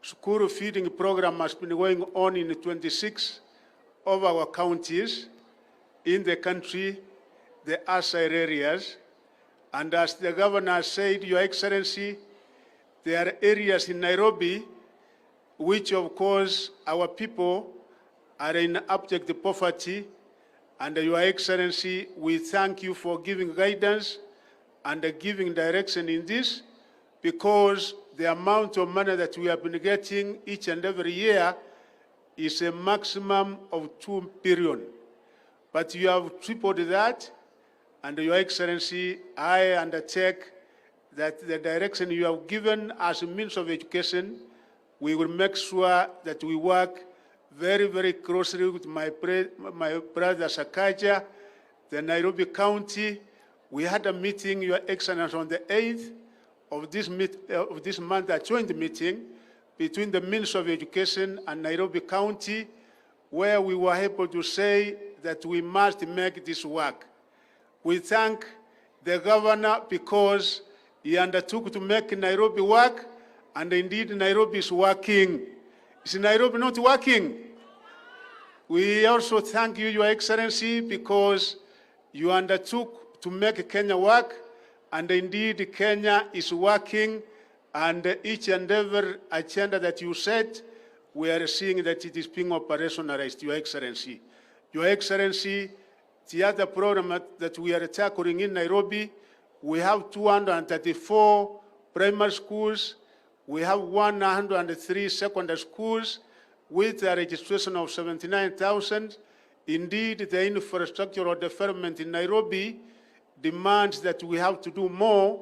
school feeding program has been going on in 26 of our counties in the country, the asile areas. And as the Governor said, Your Excellency, there are areas in Nairobi which, of course, our people are in abject poverty. And Your Excellency, we thank you for giving guidance and giving direction in this, because the amount of money that we have been getting each and every year is a maximum of 2 billion. But you have tripled that, and Your Excellency, I undertake that the direction you have given as a means of education, we will make sure that we work very, very closely with my brother Sakaja, the Nairobi County. We had a meeting, Your Excellency, on the 8th of this month, a joint meeting between the Ministry of Education and Nairobi County, where we were able to say that we must make this work. We thank the Governor because he undertook to make Nairobi work, and indeed Nairobi is working. Is Nairobi not working? We also thank you, Your Excellency, because you undertook to make Kenya work, and indeed Kenya is working, and each and every agenda that you set, we are seeing that it is being operationalized, Your Excellency. Your Excellency, the other program that we are tackling in Nairobi, we have 234 primary schools, we have 103 secondary schools, with a registration of 79,000. Indeed, the infrastructural development in Nairobi demands that we have to do more,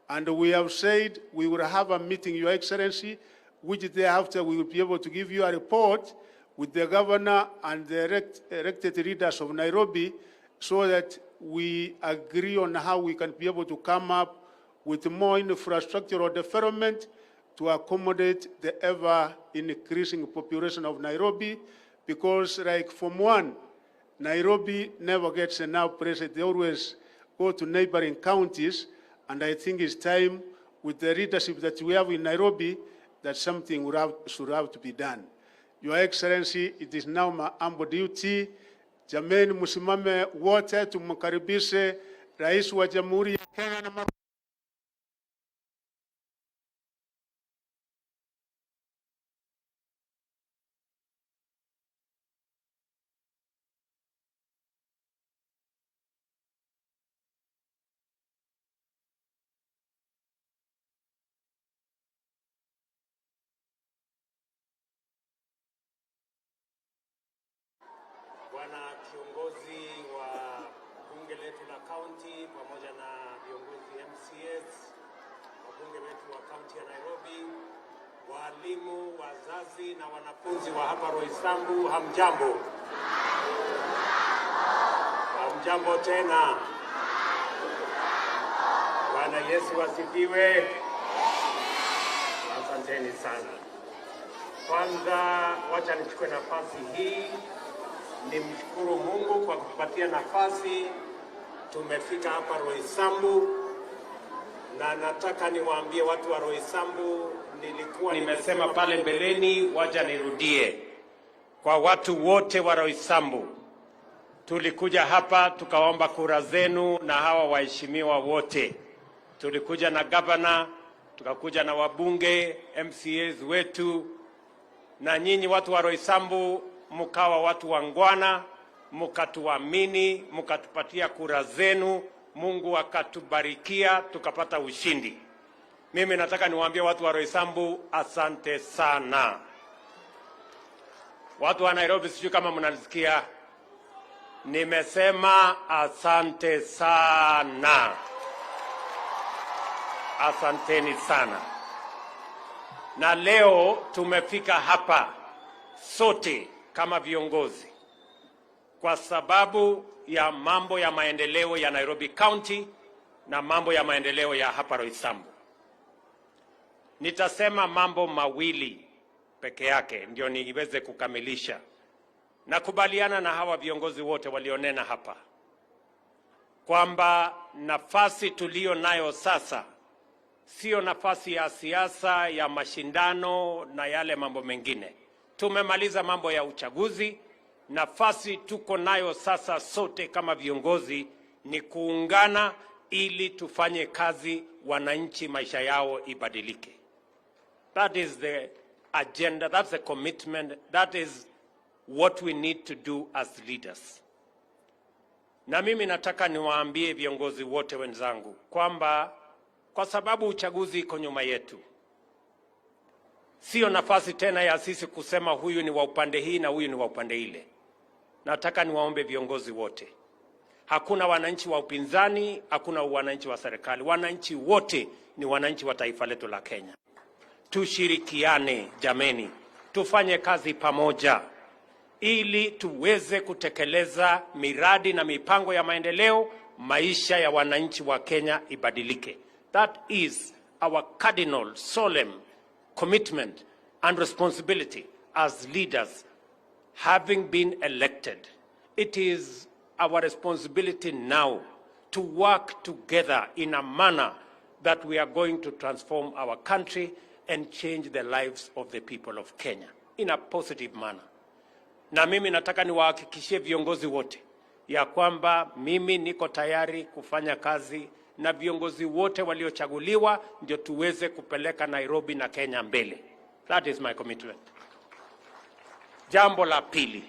and we have said we will have a meeting, Your Excellency, which thereafter we will be able to give you a report with the governor and the elected leaders of Nairobi so that we agree on how we can be able to come up with more infrastructural development to accommodate the ever-increasing population of Nairobi, because like Form 1, Nairobi never gets enough press. They always go to neighboring counties, and I think it's time, with the leadership that we have in Nairobi, that something should have to be done. Your Excellency, it is now my humble duty. Jameni, musimame wote tumkaribishe Rais wa Jamhuri ya Kenya na Bwana kiongozi wa bunge letu la kaunti pamoja na viongozi MCS, wabunge wetu wa kaunti ya Nairobi, walimu, wazazi na wanafunzi wa hapa Roysambu, hamjambo. Hamjambo tena. Bwana Yesu asifiwe. Asanteni sana. Kwanza wacha nichukue nafasi hii nimshukuru Mungu kwa kutupatia nafasi. Tumefika hapa Roysambu, na nataka niwaambie watu wa Roysambu, nilikuwa nimesema pale mbeleni, waja nirudie. Kwa watu wote wa Roysambu, tulikuja hapa tukaomba kura zenu na hawa waheshimiwa wote. Tulikuja na governor, tukakuja na wabunge, MCAs wetu, na nyinyi watu wa Roysambu mkawa watu wangwana, mkatuamini, mkatupatia kura zenu, Mungu akatubarikia, tukapata ushindi. Mimi nataka niwaambie watu wa Roysambu, asante sana. Watu wa Nairobi, sijui kama mnanisikia, nimesema asante sana. Asanteni sana. Na leo tumefika hapa sote kama viongozi kwa sababu ya mambo ya maendeleo ya Nairobi County na mambo ya maendeleo ya hapa Roysambu. Nitasema mambo mawili peke yake ndio niweze kukamilisha. Nakubaliana na hawa viongozi wote walionena hapa kwamba nafasi tulio nayo sasa sio nafasi ya siasa ya mashindano na yale mambo mengine. Tumemaliza mambo ya uchaguzi. Nafasi tuko nayo sasa sote kama viongozi ni kuungana ili tufanye kazi, wananchi maisha yao ibadilike. That is the agenda, that's the commitment, that is what we need to do as leaders. Na mimi nataka niwaambie viongozi wote wenzangu kwamba kwa sababu uchaguzi iko nyuma yetu, sio nafasi tena ya sisi kusema huyu ni wa upande hii na huyu ni wa upande ile. Nataka niwaombe viongozi wote, hakuna wananchi wa upinzani, hakuna wananchi wa serikali. Wananchi wote ni wananchi wa taifa letu la Kenya. Tushirikiane jameni, tufanye kazi pamoja ili tuweze kutekeleza miradi na mipango ya maendeleo, maisha ya wananchi wa Kenya ibadilike. That is our cardinal, solemn commitment and responsibility as leaders, having been elected. It is our responsibility now to work together in a manner that we are going to transform our country and change the lives of the people of Kenya in a positive manner. Na mimi nataka niwahakikishie viongozi wote ya kwamba mimi niko tayari kufanya kazi na viongozi wote waliochaguliwa ndio tuweze kupeleka Nairobi na Kenya mbele. That is my commitment. Jambo la pili,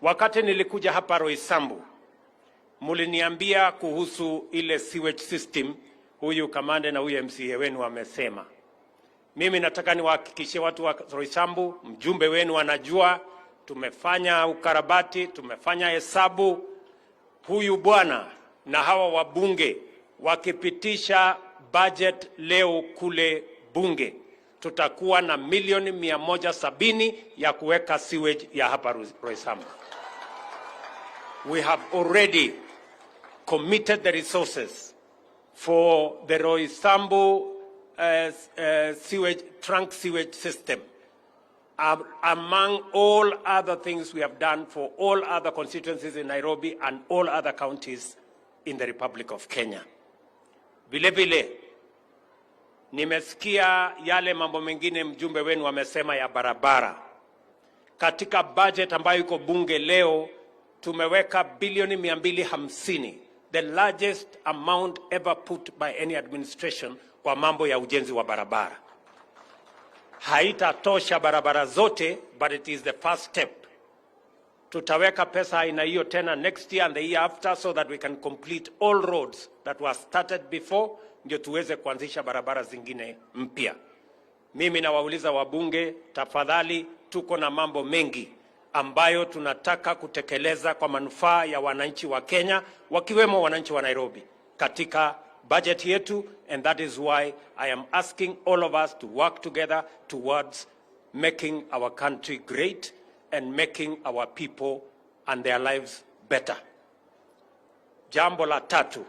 wakati nilikuja hapa Roysambu, muliniambia kuhusu ile sewage system, huyu kamande na huyu MCA wenu wamesema. Mimi nataka niwahakikishie watu wa Roysambu, mjumbe wenu anajua, tumefanya ukarabati, tumefanya hesabu. Huyu bwana na hawa wabunge wakipitisha budget leo kule bunge, tutakuwa na milioni 170 ya kuweka sewage ya hapa Roysambu. We have already committed the resources for the Roysambu trunk sewage system. Among all other things we have done for all other constituencies in Nairobi and all other counties in the Republic of Kenya. Vile vile, nimesikia yale mambo mengine mjumbe wenu wamesema ya barabara. Katika budget ambayo iko bunge leo, tumeweka bilioni 250, the largest amount ever put by any administration kwa mambo ya ujenzi wa barabara. Haitatosha barabara zote, but it is the first step. Tutaweka pesa aina hiyo tena next year and the year after so that we can complete all roads that were started before, ndio tuweze kuanzisha barabara zingine mpya. Mimi nawauliza wabunge, tafadhali, tuko na mambo mengi ambayo tunataka kutekeleza kwa manufaa ya wananchi wa Kenya, wakiwemo wananchi wa Nairobi katika budget yetu, and that is why I am asking all of us to work together towards making our country great and making our people and their lives better. Jambo la tatu,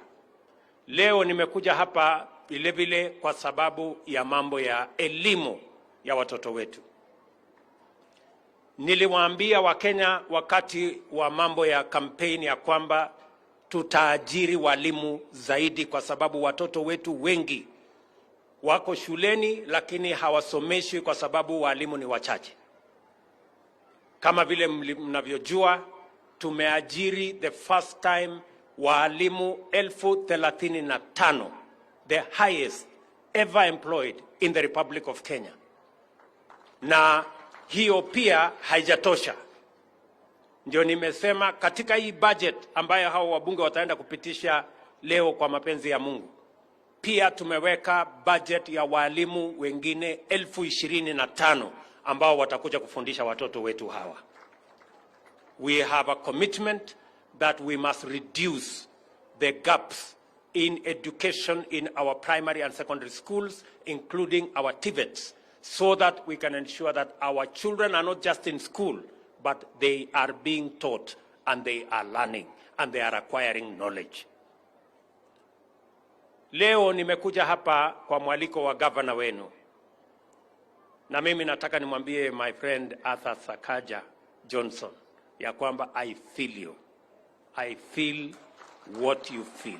leo nimekuja hapa vilevile kwa sababu ya mambo ya elimu ya watoto wetu. Niliwaambia Wakenya wakati wa mambo ya kampeni ya kwamba tutaajiri walimu zaidi kwa sababu watoto wetu wengi wako shuleni lakini hawasomeshwi kwa sababu walimu ni wachache. Kama vile mnavyojua, tumeajiri the first time walimu 35,000, the highest ever employed in the Republic of Kenya. Na hiyo pia haijatosha. Ndio nimesema katika hii budget ambayo hao wabunge wataenda kupitisha leo kwa mapenzi ya Mungu, pia tumeweka budget ya walimu wengine 25,000 ambao watakuja kufundisha watoto wetu hawa. We have a commitment that we must reduce the gaps in education in our primary and secondary schools, including our TVETs, so that we can ensure that our children are not just in school, but they are being taught and they are learning and they are acquiring knowledge. Leo nimekuja hapa kwa mwaliko wa governor wenu. Na mimi nataka nimwambie my friend Arthur Sakaja Johnson ya kwamba I feel you. I feel what you feel.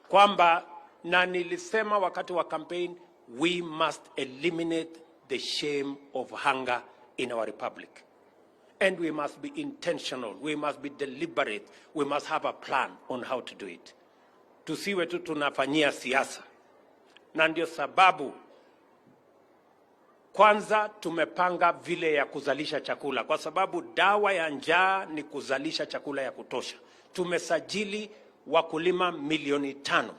Kwamba na nilisema wakati wa campaign, we must eliminate the shame of hunger in our republic. And we must be intentional, we must be deliberate, we must have a plan on how to do it. Tusiwe tu tunafanyia siasa. Na ndio sababu kwanza tumepanga vile ya kuzalisha chakula, kwa sababu dawa ya njaa ni kuzalisha chakula ya kutosha. Tumesajili wakulima 500,000.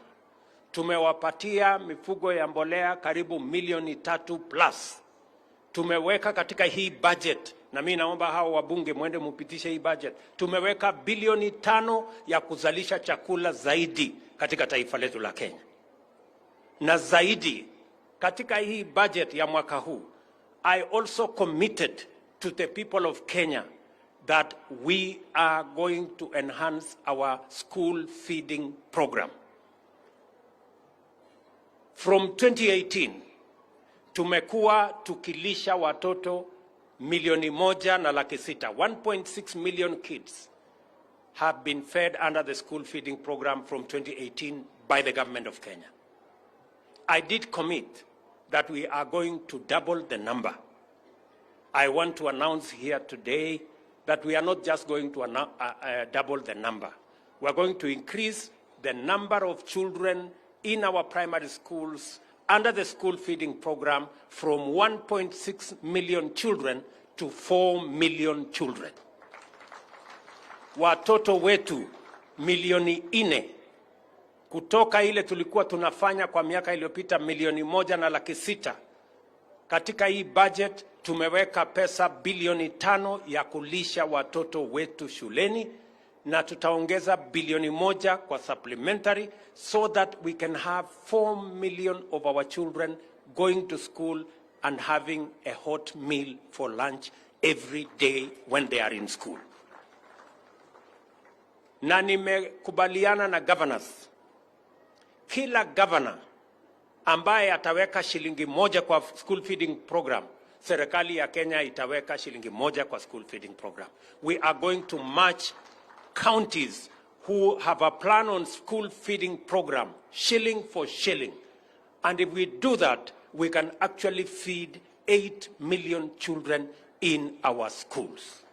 Tumewapatia mifugo ya mbolea karibu 3+ Tumeweka katika hii budget, na mimi naomba hao wabunge mwende mupitishe hii budget. Tumeweka bilioni 5 ya kuzalisha chakula zaidi katika taifa letu la Kenya. Na zaidi katika hii budget ya mwaka huu, I also committed to the people of Kenya that we are going to enhance our school feeding program. From 2018, tumekuwa tukilisha watoto 1,600,000. 1.6 million kids have been fed under the school feeding program from 2018 by the government of Kenya. I did commit that we are going to double the number. I want to announce here today that we are not just going to double the number. We are going to increase the number of children in our primary schools under the school feeding program from 1.6 million children to 4 million children. Watoto wetu 4 million kutoka ile tulikuwa tunafanya kwa miaka iliyopita 1.6 million. Katika hii budget tumeweka pesa 5 bilioni ya kulisha watoto wetu shuleni, na tutaongeza 1 bilioni kwa supplementary, so that we can have 4 million of our children going to school and having a hot meal for lunch every day when they are in school. Na nimekubaliana na governors, kila governor ambaye ataweka shilingi 1 kwa school feeding program, serikali ya Kenya itaweka shilingi 1 kwa school feeding program. We are going to match counties who have a plan on school feeding program, shilling for shilling. And if we do that, we can actually feed 8 million children in our schools.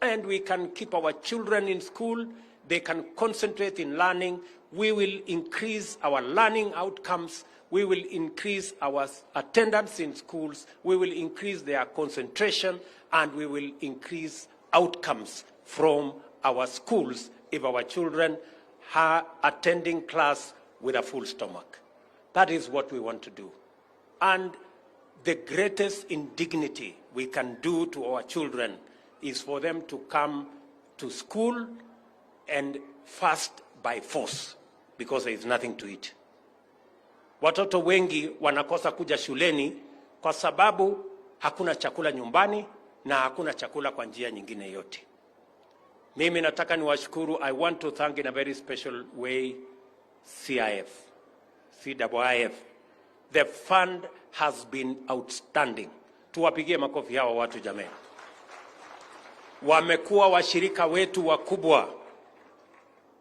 And we can keep our children in school. They can concentrate in learning. We will increase our learning outcomes. We will increase our attendance in schools. We will increase their concentration, and we will increase outcomes from our schools if our children are attending class with a full stomach. That is what we want to do. And the greatest indignity we can do to our children is for them to come to school and fast by force because there is nothing to eat. Watoto wengi wanakosa kuja shuleni kwa sababu hakuna chakula nyumbani na hakuna chakula kwa njia nyingine yote. Mimi nataka niwashukuru. I want to thank in a very special way CIF. The fund has been outstanding. Tuwapigie makofi hawa watu jamani. Wamekuwa washirika wetu wakubwa.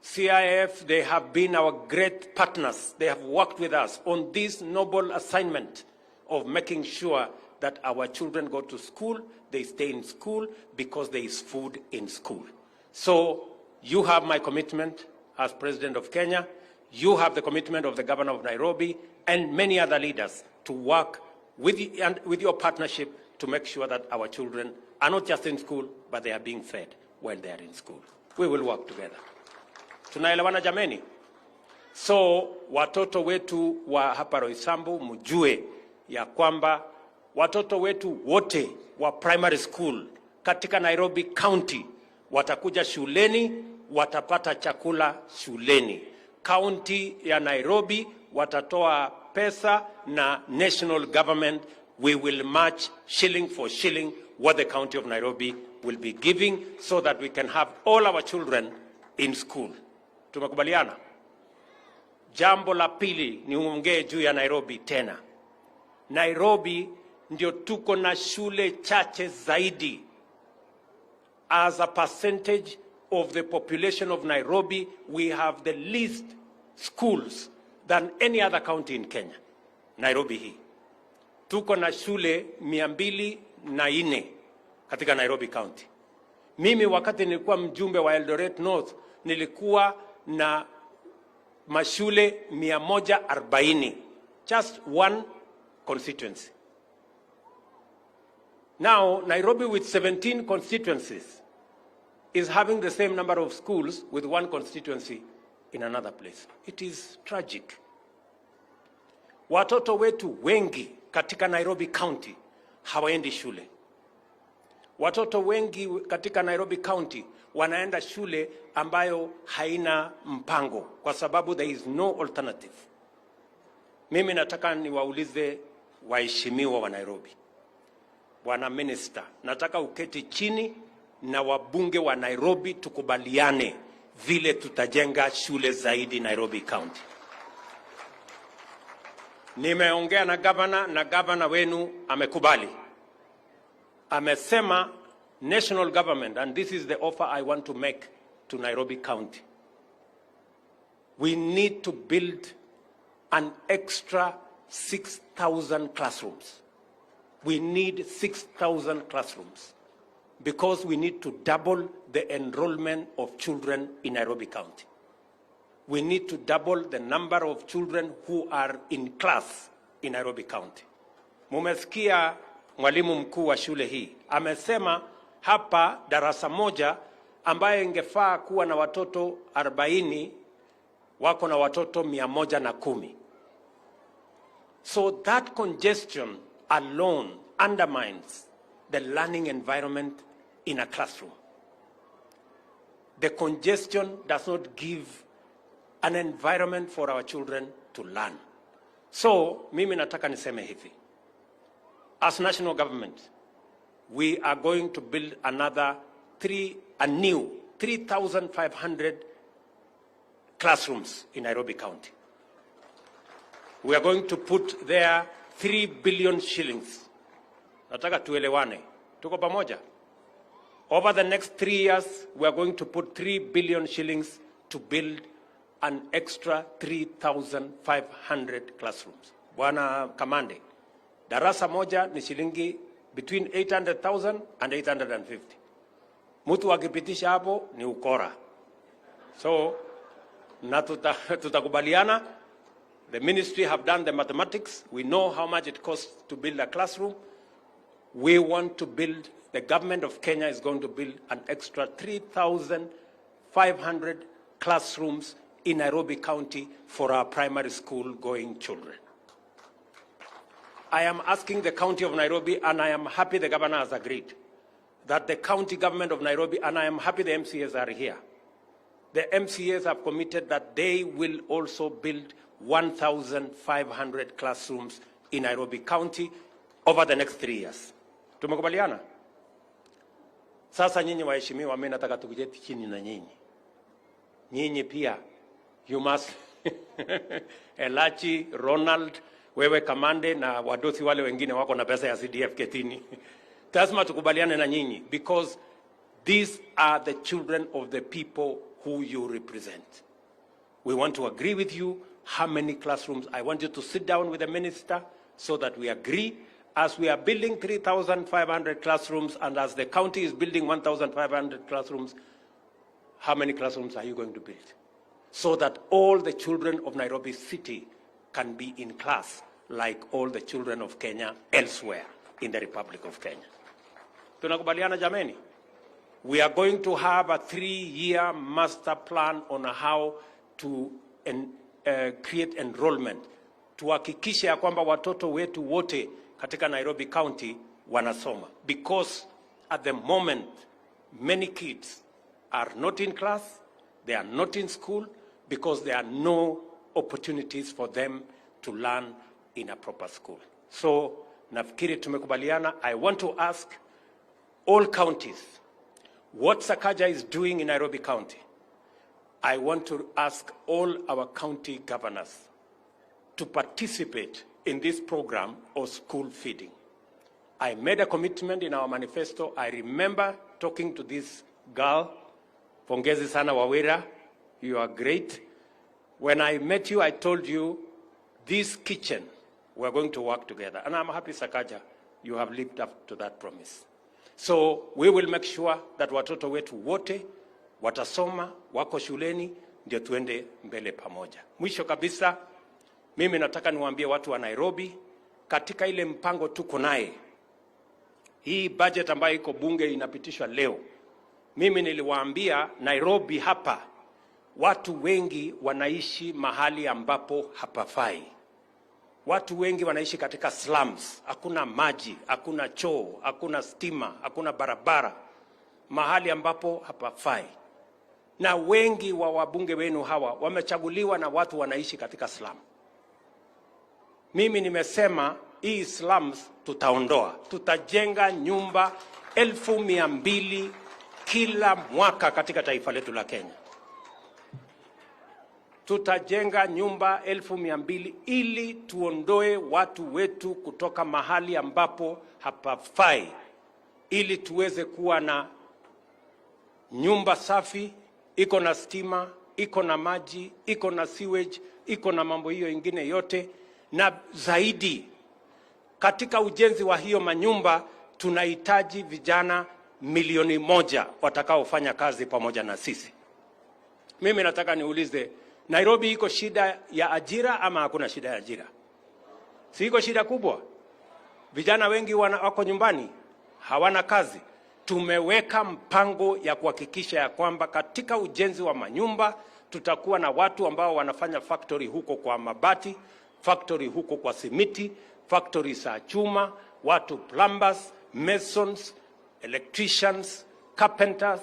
CIF, they have been our great partners. They have worked with us on this noble assignment of making sure that our children go to school, they stay in school, because there is food in school. So you have my commitment as President of Kenya. You have the commitment of the Governor of Nairobi and many other leaders to work with your partnership to make sure that our children are not just in school, but they are being fed when they are in school. We will work together. Tunaelewana jameni? So watoto wetu wa hapa Roysambu, mjue ya kwamba watoto wetu wote wa primary school katika Nairobi County watakuja shuleni, watapata chakula shuleni. County ya Nairobi watatoa pesa, na national government, we will match shilling for shilling what the County of Nairobi will be giving, so that we can have all our children in school. Tumekubaliana? Jambo la pili niongee juu ya Nairobi tena. Nairobi ndio tuko na shule chache zaidi. As a percentage of the population of Nairobi, we have the least schools than any other county in Kenya. Nairobi hii. Tuko na shule 204 katika Nairobi County. Mimi wakati nilikuwa mjumbe wa Eldoret North, nilikuwa na mashule 140. Just one constituency. Now, Nairobi with 17 constituencies is having the same number of schools with one constituency in another place. It is tragic. Watoto wetu wengi katika Nairobi County hawaendi shule. Watoto wengi katika Nairobi County wanaenda shule ambayo haina mpango kwa sababu there is no alternative. Mimi nataka niwaulize waheshimiwa wa Nairobi. Bwana Minister, nataka uketi chini na wabunge wa Nairobi tukubaliane vile tutajenga shule zaidi Nairobi County. Nimeongea na governor wenu amekubali. Amesema national government, and this is the offer I want to make to Nairobi County. We need to build an extra 6,000 classrooms. We need 6,000 classrooms because we need to double the enrollment of children in Nairobi County. We need to double the number of children who are in class in Nairobi County. Mumesikia mwalimu mkuu wa shule hii amesema hapa darasa moja ambaye ingefaa kuwa na watoto 40 wako na watoto 110. So that congestion alone undermines the learning environment in a classroom. The congestion does not give an environment for our children to learn. So, mimi nataka niseme hivi. As national government, we are going to build a new 3,500 classrooms in Nairobi County. We are going to put there 3 billion shillings. Nataka tuelewane. Tuko pamoja? Over the next 3 years, we are going to put 3 billion shillings to build an extra 3,500 classrooms. Bwana Kamande, darasa moja ni shilingi between 800,000 and 850. Mtu akipitisha hapo ni ukora. So, na tutakubaliana. The ministry have done the mathematics. We know how much it costs to build a classroom. We want to build, the government of Kenya is going to build an extra 3,500 classrooms in Nairobi County for our primary school going children. I am asking the county of Nairobi, and I am happy the governor has agreed, that the county government of Nairobi, and I am happy the MCAs are here. The MCAs have committed that they will also build 1,500 classrooms in Nairobi County over the next 3 years. Tumekubaliana? Sasa nyinyi waheshimiwa, mimi nataka tuketi chini na nyinyi. Nyinyi pia, you must, Elachi, Ronald, wewe Kamande na wadosi wale wengine wako na pesa ya CDF ketini. Lazima tukubaliane na nyinyi, because these are the children of the people who you represent. We want to agree with you how many classrooms. I want you to sit down with the minister so that we agree. As we are building 3,500 classrooms and as the county is building 1,500 classrooms, how many classrooms are you going to build? So that all the children of Nairobi City can be in class like all the children of Kenya elsewhere in the Republic of Kenya. Tunakubaliana jameni? We are going to have a 3-year master plan on how to create enrollment. Tuhakikishe ya kwamba watoto wetu wote katika Nairobi County wanasoma. Because at the moment, many kids are not in class, they are not in school, because there are no opportunities for them to learn in a proper school. So, nafikiri tumekubaliana. I want to ask all counties what Sakaja is doing in Nairobi County. I want to ask all our county governors to participate in this program of school feeding. I made a commitment in our manifesto. I remember talking to this girl, Pongezi Sana Wawira, you are great. When I met you, I told you, this kitchen, we're going to work together. And I'm happy, Sakaja, you have lived up to that promise. So we will make sure that watoto wetu wote, watasoma, wako shuleni, ndio tuende mbele pamoja. Mwisho kabisa, mimi nataka niwaambie watu wa Nairobi, katika ile mpango tuko naye, hii budget ambayo iko bunge inapitishwa leo, mimi niliwaambia Nairobi hapa, watu wengi wanaishi mahali ambapo hapafai. Watu wengi wanaishi katika slums, hakuna maji, hakuna choo, hakuna stima, hakuna barabara, mahali ambapo hapafai. Na wengi wa wabunge wenu hawa wamechaguliwa na watu wanaishi katika slum. Mimi nimesema hii slums tutaondoa. Tutajenga nyumba 200,000 kila mwaka katika taifa letu la Kenya. Tutajenga nyumba 200,000 ili tuondoe watu wetu kutoka mahali ambapo hapafai, ili tuweze kuwa na nyumba safi, iko na stima, iko na maji, iko na sewage, iko na mambo hiyo ingine yote. Na zaidi, katika ujenzi wa hiyo manyumba tunahitaji vijana 1,000,000 watakaofanya kazi pamoja na sisi. Mimi nataka niulize, Nairobi iko shida ya ajira ama hakuna shida ya ajira? Si iko shida kubwa? Vijana wengi wako nyumbani, hawana kazi. Tumeweka mpango ya kuhakikisha ya kwamba katika ujenzi wa manyumba Tutakuwa na watu ambao wanafanya factory huko kwa mabati, factory huko kwa simiti, factory za chuma, watu plumbers, masons, electricians, carpenters,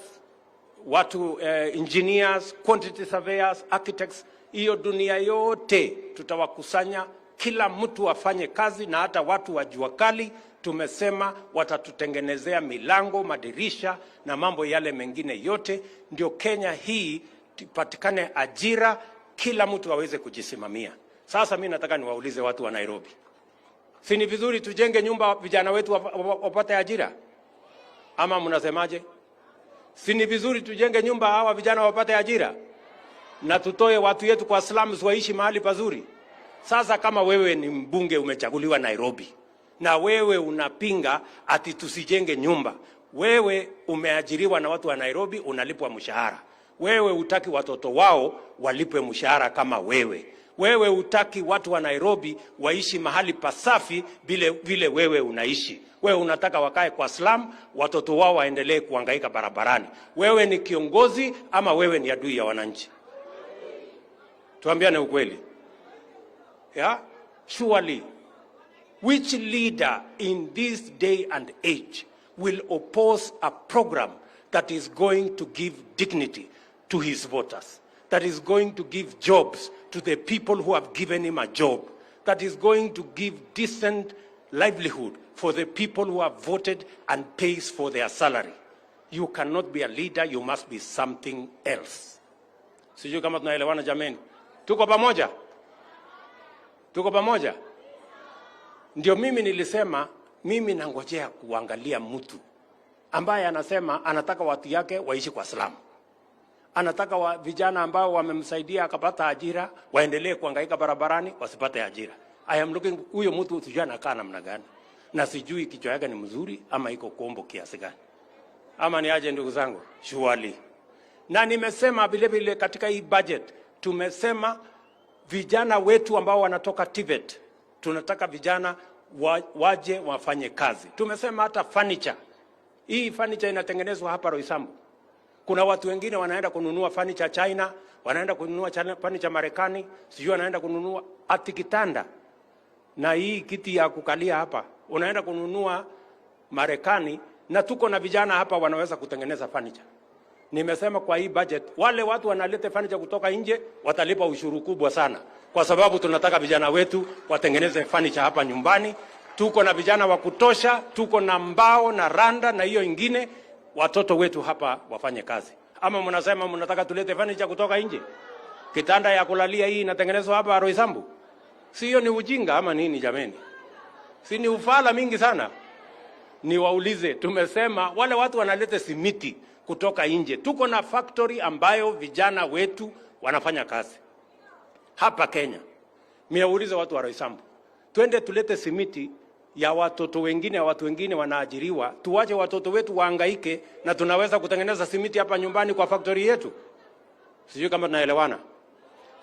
watu engineers, quantity surveyors, architects. Hiyo dunia yote tutawakusanya, kila mtu afanye kazi, na hata watu wa jua kali tumesema watatutengenezea milango, madirisha na mambo yale mengine yote, ndio Kenya hii patikane ajira, kila mtu aweze kujisimamia. Sasa mimi nataka niwaulize watu wa Nairobi, si ni vizuri tujenge nyumba vijana wetu wapate ajira? Ama mnasemaje? Si ni vizuri tujenge nyumba hawa vijana wapate ajira, na tutoe watu yetu kwa slums waishi mahali pazuri? Sasa kama wewe ni mbunge umechaguliwa Nairobi, na wewe unapinga ati tusijenge nyumba, wewe umeajiriwa na watu wa Nairobi, unalipwa mshahara, wewe utaki watoto wao walipwe mshahara kama wewe, wewe utaki watu wa Nairobi waishi mahali pasafi vile wewe unaishi, wewe unataka wakae kwa slum, watoto wao waendelee kuhangaika barabarani. Wewe ni kiongozi ama wewe ni adui ya wananchi? Tuambiane ukweli. Yeah? Surely, which leader in this day and age will oppose a program that is going to give dignity to his voters, that is going to give jobs to the people who have given him a job, that is going to give decent livelihood for the people who have voted and pays for their salary? You cannot be a leader, you must be something else. Sijui kama tunaelewana jameni. Tuko pamoja? Tuko pamoja? Ndio mimi nilisema, mimi nangojea kuangalia mtu ambaye anasema anataka watu yake waishi kwa salamu. Anataka vijana ambao wamemsaidia akapata ajira waendelee kuhangaika barabarani wasipate ajira. I am looking, huyo mtu sijui anakaa namna gani, na sijui kichwa yake ni mzuri ama iko kombo kiasi gani, ama ni aje ndugu zangu? Surely. Na nimesema vile vile katika hii budget tumesema vijana wetu ambao wanatoka Tibet, tunataka vijana waje wafanye kazi. Tumesema hata furniture. Hii furniture inatengenezwa hapa Roysambu. Kuna watu wengine wanaenda kununua furniture China, wanaenda kununua furniture Marekani, sijui wanaenda kununua ati kitanda na hii kiti ya kukalia hapa, unaenda kununua Marekani, na tuko na vijana hapa wanaweza kutengeneza furniture. Nimesema kwa hii budget wale watu wanaleta furniture kutoka nje watalipa ushuru kubwa sana, kwa sababu tunataka vijana wetu watengeneze furniture hapa nyumbani. Tuko na vijana wa kutosha, tuko na mbao na randa na hiyo ingine, watoto wetu hapa wafanye kazi. Ama mnasema mnataka tulete furniture kutoka nje? Kitanda ya kulalia hii inatengenezwa hapa Roysambu. Si hiyo ni ujinga ama nini jameni? Si ni ufala mingi sana? Niwaulize, tumesema wale watu wanaleta simiti kutoka nje. Tuko na factory ambayo vijana wetu wanafanya kazi hapa Kenya. Miaulize watu wa Roysambu, twende tulete simiti ya watoto wengine, watu wengine wanaajiriwa, tuwache watoto wetu wahangaike, na tunaweza kutengeneza simiti hapa nyumbani kwa factory yetu. Sijui kama tunaelewana.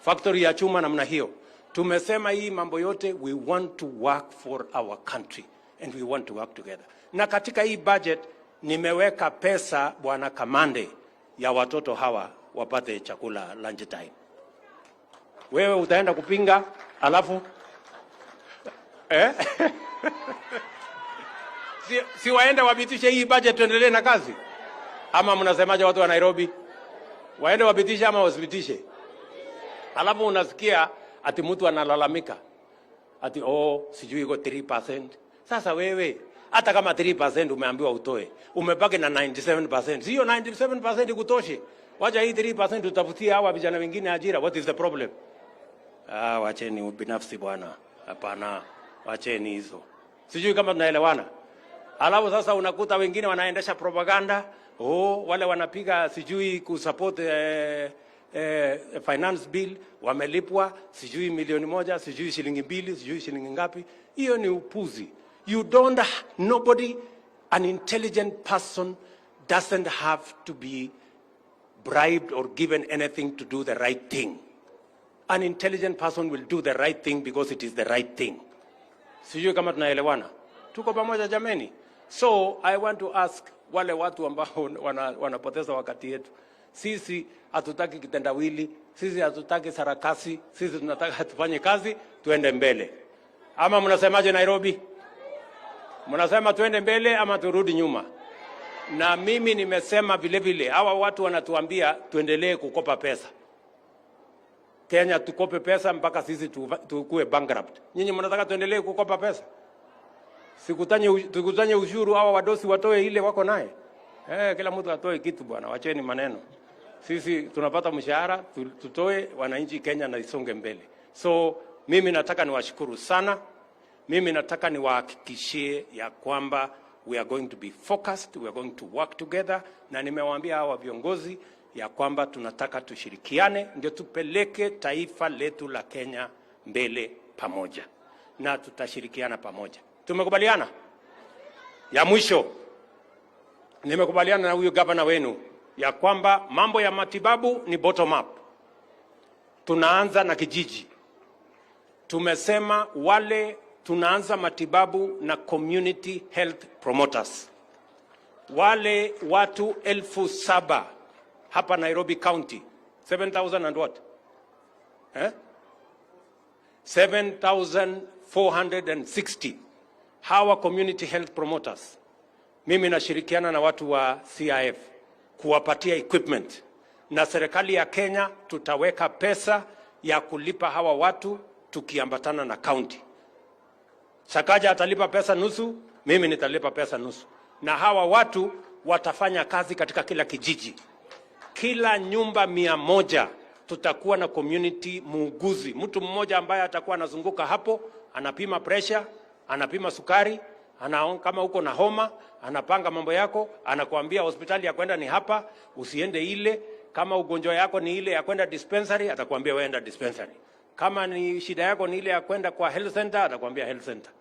Factory ya chuma namna hiyo. Tumesema hii mambo yote, we want to work for our country and we want to work together. Na katika hii budget nimeweka pesa bwana Kamande ya watoto hawa wapate chakula lunch time. Wewe utaenda kupinga alafu si waende wabitishe hii budget tuendelee na kazi? Ama mnasemaje watu wa Nairobi? Waende wabitishe ama wasibitishe? Alafu unasikia ati mtu analalamika ati sijui iko 3%. Sasa wewe hata kama 3% umeambiwa utoe, umebaki na 97%. Sio 97% ikutoshe. Wacha hii 3% tutafutie hawa vijana wengine ajira. What is the problem? Wacheni ubinafsi bwana. Hapana, wacheni hizo. Sijui kama tunaelewana. Alafu sasa unakuta wengine wanaendesha propaganda, wale wanapiga sijui kusupport finance bill, wamelipwa sijui milioni 1, sijui shilingi 2, sijui shilingi ngapi. Hiyo ni upuzi. Nobody, an intelligent person doesn't have to be bribed or given anything to do the right thing. An intelligent person will do the right thing because it is the right thing. Sijui kama tunaelewana. Tuko pamoja jameni? So I want to ask wale watu ambao wanapoteza wakati yetu. Sisi hatutaki kitendawili, sisi hatutaki sarakasi, sisi tunataka tufanye kazi, tuende mbele. Ama mnasemaje Nairobi? Mnasema tuende mbele ama turudi nyuma? Na mimi nimesema vile vile, hawa watu wanatuambia tuendelee kukopa pesa. Kenya tukope pesa mpaka sisi tukue bankrupt. Nyinyi mnataka tuendelee kukopa pesa? Tukutanye ushuru, hawa wadosi watoe ile wako naye. Kila mtu atoe kitu bwana, wacheni maneno. Sisi tunapata mshahara, tutoe, wananchi Kenya na isonge mbele. So mimi nataka niwashukuru sana. Mimi nataka niwahakikishie ya kwamba we are going to be focused, we are going to work together, na nimewaambia hawa viongozi ya kwamba tunataka tushirikiane ndio tupeleke taifa letu la Kenya mbele pamoja, na tutashirikiana pamoja. Tumekubaliana? Ya mwisho, nimekubaliana na huyu gavana wenu ya kwamba mambo ya matibabu ni bottom up. Tunaanza na kijiji. Tumesema wale tunaanza matibabu na community health promoters. Wale watu 7,000 hapa Nairobi County, 7,000 and what? 7,460. Hawa community health promoters, mimi nashirikiana na watu wa CIF kuwapatia equipment, na serikali ya Kenya tutaweka pesa ya kulipa hawa watu tukiambatana na county. Sakaja atalipa pesa nusu, mimi nitalipa pesa nusu, na hawa watu watafanya kazi katika kila kijiji. Kila nyumba 100 tutakuwa na community muuguzi, mtu mmoja ambaye atakuwa anazunguka hapo, anapima pressure, anapima sukari, kama uko na homa, anapanga mambo yako, anakuambia hospitali ya kwenda ni hapa, usiende ile. Kama ugonjwa yako ni ile ya kwenda dispensary, atakwambia weenda dispensary. Kama ni shida yako ni ile ya kwenda kwa health center, atakwambia health center.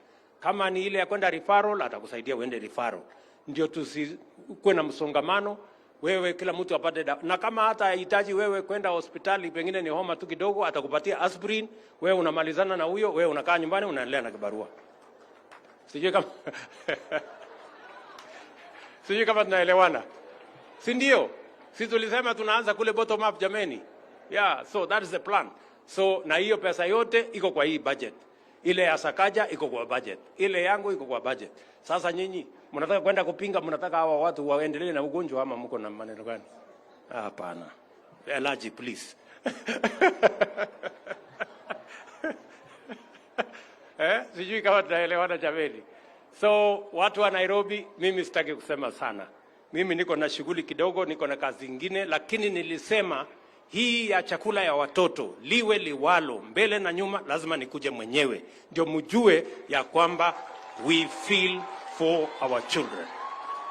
Kama ni ile ya kwenda referral, atakusaidia uende referral. Ndio tusikuwe na msongamano, wewe kila mtu apate dawa. Na kama hata hahitaji wewe kwenda hospitali, pengine ni homa tu kidogo, atakupatia aspirin, wewe unamalizana na huyo, wewe unakaa nyumbani unaendelea na kibarua. Sijui kama sijui kama tunaelewana. Si ndio? Sisi tulisema tunaanza kule bottom up jameni. Yeah, so that is the plan. So na hiyo pesa yote iko kwa hii budget. Ile ya Sakaja iko kwa budget. Ile yangu iko kwa budget. Sasa nyinyi mnataka kwenda kupinga, mnataka hawa watu waendelee na ugonjwa ama mko na maneno gani? Hapana. Allergy please. Sijui kama tunaelewana jameni. So watu wa Nairobi, mimi sitaki kusema sana. Mimi niko na shughuli kidogo, niko na kazi nyingine, lakini nilisema hii ya chakula ya watoto liwe liwalo, mbele na nyuma, lazima nikuje mwenyewe ndio mjue ya kwamba we feel for our children.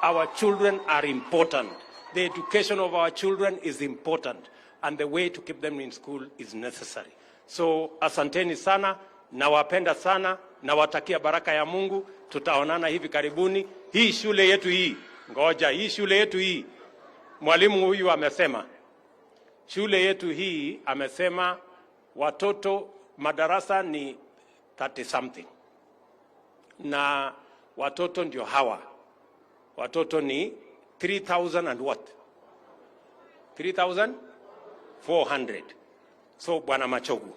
Our children are important. The education of our children is important, and the way to keep them in school is necessary. So asanteni sana, nawapenda sana, nawatakia baraka ya Mungu. Tutaonana hivi karibuni. Hii shule yetu hii, ngoja, hii shule yetu hii, mwalimu huyu amesema, shule yetu hii amesema watoto madarasa ni 30 something. Na watoto ndio hawa. Watoto ni 3,000 and what? 3,400. So Bwana Machogu,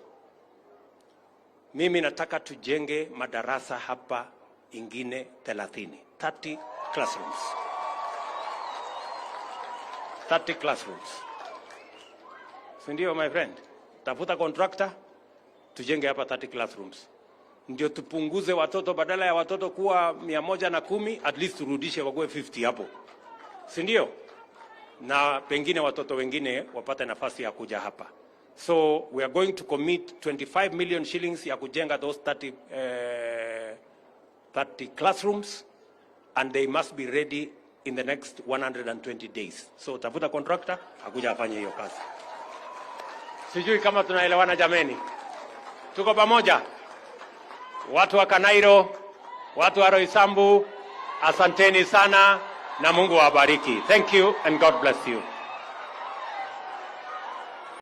mimi nataka tujenge madarasa hapa ingine 30 classrooms. 30 classrooms. Sindio my friend? Tafuta contractor, tujenge hapa 30 classrooms. Ndio tupunguze watoto, badala ya watoto kuwa 110, at least turudishe wakuwe 50 hapo. Sindio? Na pengine watoto wengine wapate nafasi ya kuja hapa. So we are going to commit 25 million shillings ya kujenga those 30 classrooms, and they must be ready in the next 120 days. So tafuta contractor akuja afanye hiyo kazi. Sijui kama tunaelewana jameni. Tuko pamoja? Watu wa Kanairo, watu wa Roysambu, asanteni sana na Mungu awabariki. Thank you and God bless you.